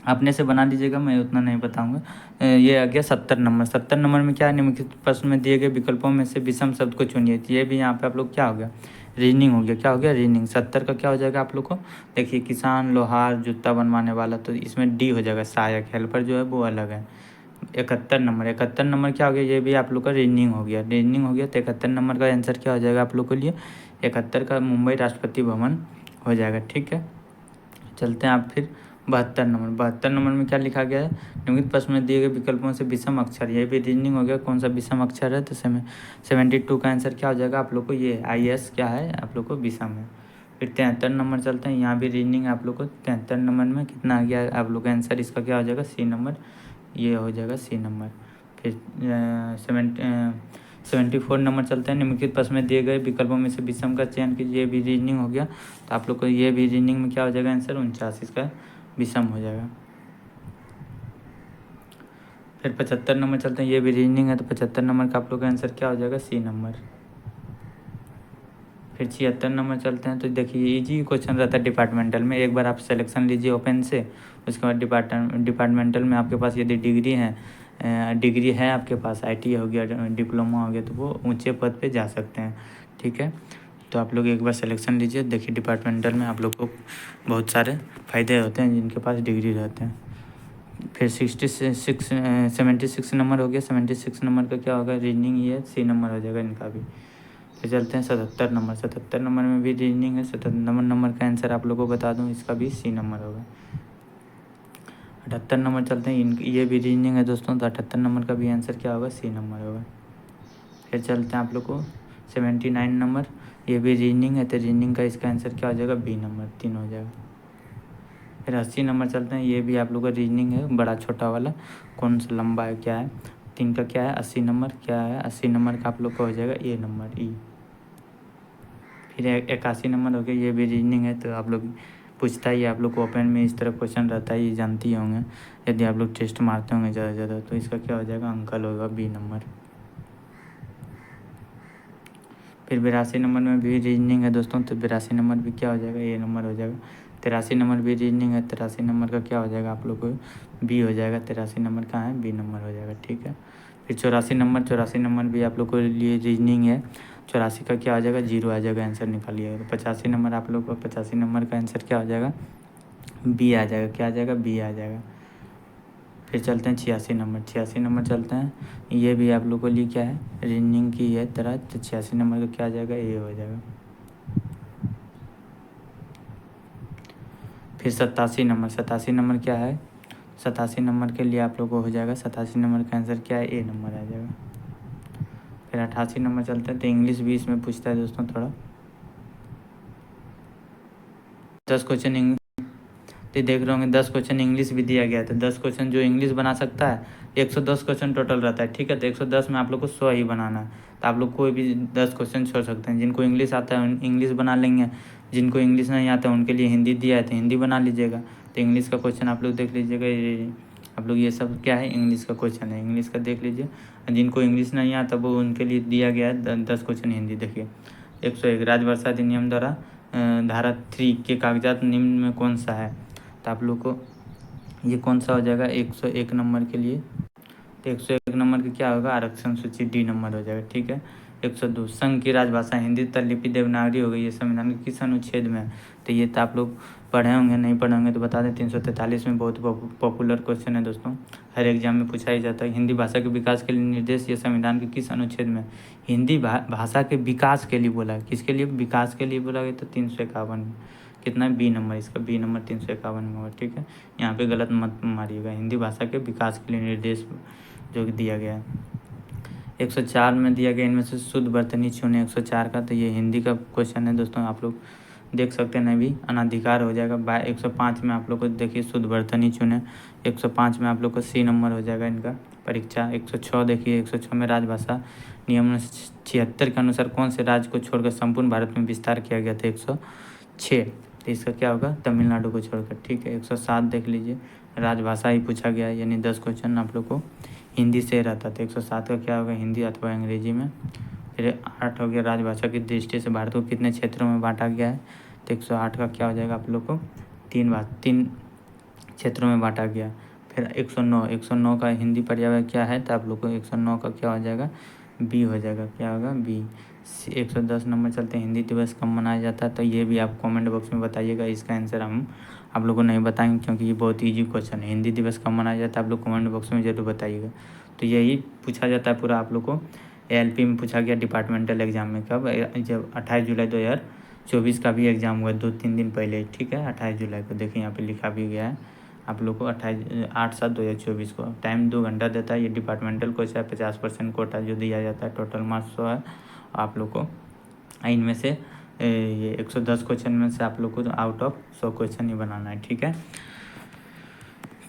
अपने से बना लीजिएगा, मैं उतना नहीं बताऊंगा। ये आ गया 70 नंबर। 70 नंबर में क्या है, निम्नलिखित प्रश्न में दिए गए विकल्पों में से विषम शब्द को चुनिए। तो ये भी यहाँ पे आप लोग क्या हो गया, रीजनिंग हो गया। क्या हो गया, रीजनिंग। 70 का क्या हो जाएगा आप लोग को, देखिए किसान, लोहार, जूता बनवाने वाला, तो इसमें डी हो जाएगा, सहायक। हेल्पर जो है वो अलग है। 71 नंबर, 71 नंबर क्या हो गया, ये भी आप लोग का रीजनिंग हो गया, रीजनिंग हो गया। तो 71 नंबर का आंसर क्या हो जाएगा आप लोग के लिए, 71 का मुंबई राष्ट्रपति भवन हो जाएगा। ठीक है, चलते हैं आप फिर 72 नंबर। 72 नंबर में क्या लिखा गया है, निम्नलिखित प्रश्न में दिए गए विकल्पों से विषम अक्षर, ये भी रीजनिंग हो गया। कौन सा विषम अक्षर है, तो 72 का आंसर क्या हो जाएगा आप लोग को, ये IS क्या है आप लोग को, विषम है। फिर 73 नंबर चलते हैं, यहाँ भी रीजनिंग आप लोग को 73 नंबर में कितना आ गया आप लोग का आंसर, इसका क्या हो जाएगा, सी नंबर, ये हो जाएगा सी नंबर। फिर 74 नंबर चलते हैं, निम्नलिखित प्रश्न में दिए गए विकल्पों में से विषम का चयन कीजिए, ये भी रीजनिंग हो गया। तो आप लोग को ये भी रीजनिंग में क्या हो जाएगा आंसर, 49, इसका विषम हो जाएगा। फिर 75 नंबर चलते हैं, ये भी रीजनिंग है, तो 75 नंबर का आप लोग का आंसर क्या हो जाएगा, सी नंबर। फिर 76 नंबर चलते हैं, तो देखिए इजी क्वेश्चन रहता है डिपार्टमेंटल में। एक बार आप सिलेक्शन लीजिए ओपन से, उसके बाद डिपार्टमेंटल में आपके पास यदि डिग्री है आपके पास, ITA हो गया, डिप्लोमा हो गया, तो वो ऊंचे पद पे जा सकते हैं। ठीक है, तो आप लोग एक बार सिलेक्शन लीजिए। देखिए डिपार्टमेंटल में आप लोग को बहुत सारे फ़ायदे होते हैं जिनके पास डिग्री रहते हैं। फिर 76 नंबर हो गया। 76 नंबर का क्या होगा, रीजनिंग ही है, सी नंबर हो जाएगा इनका भी। फिर चलते हैं 77 नंबर। 77 नंबर में भी रीजनिंग है। 77 नंबर का आंसर आप लोग को बता दूं, इसका भी सी नंबर होगा। 78 नंबर चलते हैं, ये भी रीजनिंग है दोस्तों, तो 78 नंबर का भी आंसर क्या होगा, सी नंबर होगा। फिर चलते हैं आप लोग को 79 नंबर, ये भी रीजनिंग है, तो रीजनिंग का इसका आंसर क्या हो जाएगा, बी नंबर, 3 हो जाएगा। फिर 80 नंबर चलते हैं, ये भी आप लोग का रीजनिंग है, बड़ा छोटा वाला, कौन सा लंबा है क्या है, 3 का क्या है, 80 नंबर क्या है, 80 नंबर का आप लोग का हो जाएगा ए नंबर, ई। फिर 81 नंबर हो गया, ये भी रीजनिंग है, तो आप लोग पूछता ही है, आप लोग को ओपन में इस तरह क्वेश्चन रहता है, ये जानती होंगे, यदि आप लोग टेस्ट मारते होंगे ज़्यादा से ज़्यादा, तो इसका क्या हो जाएगा, अंकल होगा, बी नंबर। फिर 82 नंबर में भी रीजनिंग है दोस्तों, तो 82 नंबर भी क्या हो जाएगा, ए नंबर हो जाएगा। 83 नंबर भी रीजनिंग है, 83 नंबर का क्या हो जाएगा आप लोग को, बी हो जाएगा। 83 नंबर कहाँ है, बी नंबर हो जाएगा। ठीक है, फिर 84 नंबर भी आप लोग को लिए रीजनिंग है। 84 का क्या आ जाएगा, 0 आ जाएगा, आंसर निकालिएगा। तो 85 नंबर आप लोग को, 85 नंबर का आंसर क्या हो जाएगा, बी आ जाएगा। क्या आ जाएगा, बी आ जाएगा। फिर चलते हैं 86 नंबर। 86 नंबर चलते हैं, ये भी आप लोग को लिए क्या है, रीजनिंग की है तरह, तो 86 नंबर का क्या आ जाएगा, ए हो जाएगा। फिर 87 नंबर। 87 नंबर क्या है, 87 नंबर के लिए आप लोग को हो जाएगा, 87 नंबर का आंसर क्या है, ए नंबर आ जाएगा। फिर 88 नंबर चलते हैं, तो इंग्लिश भी इसमें पूछता है दोस्तों थोड़ा, 10 क्वेश्चन इंग्लिश, तो देख रहे होंगे 10 क्वेश्चन इंग्लिश भी दिया गया था। 10 क्वेश्चन जो इंग्लिश बना सकता है, 110 क्वेश्चन टोटल रहता है। ठीक है, तो 110 में आप लोग को 100 ही बनाना है, तो आप लोग कोई भी 10 क्वेश्चन छोड़ सकते हैं। जिनको इंग्लिश आता है इंग्लिश बना लेंगे, जिनको इंग्लिश नहीं आता है उनके लिए हिंदी दिया है, तो हिंदी बना लीजिएगा। तो इंग्लिश का क्वेश्चन आप लोग देख लीजिएगा, ये आप लोग ये सब क्या है, इंग्लिश का क्वेश्चन है, इंग्लिश का देख लीजिए। जिनको इंग्लिश नहीं आता वो उनके लिए दिया गया है 10 क्वेश्चन हिंदी। देखिए 101, राजवर्षा अधिनियम द्वारा धारा 3 के कागजात निम्न में कौन सा है, तो आप लोग को ये कौन सा हो जाएगा, 101 नंबर के लिए। तो 101 नंबर का क्या होगा, आरक्षण सूची, डी नंबर हो जाएगा। ठीक है, 102 संघ की राजभाषा हिंदी तथा लिपि देवनागरी हो गई, ये संविधान के किस अनुच्छेद में है? तो ये तो आप लोग पढ़े होंगे, नहीं पढ़े होंगे तो बता दें 343 में। बहुत पॉपुलर क्वेश्चन है दोस्तों, हर एग्जाम में पूछा ही जाता है। हिंदी भाषा के विकास के लिए निर्देश ये संविधान के किस अनुच्छेद में? हिंदी भाषा के विकास के लिए बोला है, किसके लिए? विकास के लिए बोला गया, तो 351 में। कितना है? बी नंबर, इसका बी नंबर 351 में होगा, ठीक है। यहाँ पे गलत मत मारिएगा, हिंदी भाषा के विकास के लिए निर्देश जो दिया गया है। 104 में दिया गया इनमें से शुद्ध वर्तनी चुने 104 का, तो ये हिंदी का क्वेश्चन है दोस्तों, आप लोग देख सकते हैं। भी अनाधिकार हो जाएगा। 105 में आप लोग को देखिए शुद्ध वर्तनी चुने, 105 में आप लोग को सी नंबर हो जाएगा इनका परीक्षा। 106 देखिए, 106 में राजभाषा नियम 76 के अनुसार कौन से राज्य को छोड़कर संपूर्ण भारत में विस्तार किया गया था? 106, तो इसका क्या होगा? तमिलनाडु को छोड़कर, ठीक है। 107 देख लीजिए, राजभाषा ही पूछा गया है, यानी 10 क्वेश्चन आप लोग को हिंदी से रहता था। 107 का क्या होगा? हिंदी अथवा अंग्रेजी में। फिर 8 हो गया, राजभाषा की दृष्टि से भारत को कितने क्षेत्रों में बांटा गया है? तो 108 का क्या हो जाएगा आप लोग को? 3 क्षेत्रों में बांटा गया। फिर 109 का हिंदी पर्याय क्या है? तो आप लोग को 109 का क्या हो जाएगा? बी हो जाएगा, क्या होगा? बी। 110 नंबर चलते हैं, हिंदी दिवस कब मनाया जाता है? तो ये भी आप कमेंट बॉक्स में बताइएगा, इसका आंसर हम आप लोगों को नहीं बताएंगे क्योंकि ये बहुत ईजी क्वेश्चन है। हिंदी दिवस कब मनाया जाता है आप लोग कमेंट बॉक्स में जरूर बताइएगा। तो यही पूछा जाता है पूरा आप लोग को। एएलपी में पूछा गया डिपार्टमेंटल एग्जाम में कब? जब 28 जुलाई 2024 का भी एग्ज़ाम हुआ 2-3 दिन पहले, ठीक है। 28 जुलाई को देखिए यहाँ पे लिखा भी गया है आप लोग को 8/7/2024 को। टाइम 2 घंटा देता है। ये डिपार्टमेंटल क्वेश्चन है, 50% कोटा जो दिया जाता है, टोटल मार्क्स 100 है आप लोग को। इनमें से ये 110 क्वेश्चन में से आप लोग को आउट ऑफ 100 क्वेश्चन ही बनाना है, ठीक है।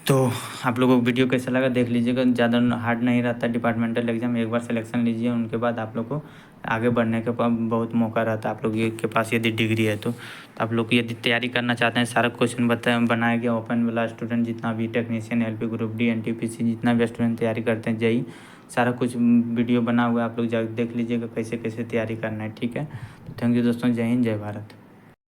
तो आप लोगों को वीडियो कैसा लगा देख लीजिएगा, ज़्यादा हार्ड नहीं रहता डिपार्टमेंटल एग्जाम। एक बार सिलेक्शन लीजिए, उनके बाद आप लोग को आगे बढ़ने का बहुत मौका रहता है आप लोग के पास यदि डिग्री है तो आप लोग यदि तैयारी करना चाहते हैं, सारा क्वेश्चन बनाया गया ओपन वाला। स्टूडेंट जितना भी technician, LP group D, NTPC जितना भी स्टूडेंट तैयारी करते हैं, जेई, सारा कुछ वीडियो बना हुआ है, आप लोग जाकर देख लीजिएगा कैसे कैसे तैयारी करना है, ठीक है। तो थैंक यू दोस्तों, जय हिंद, जय भारत।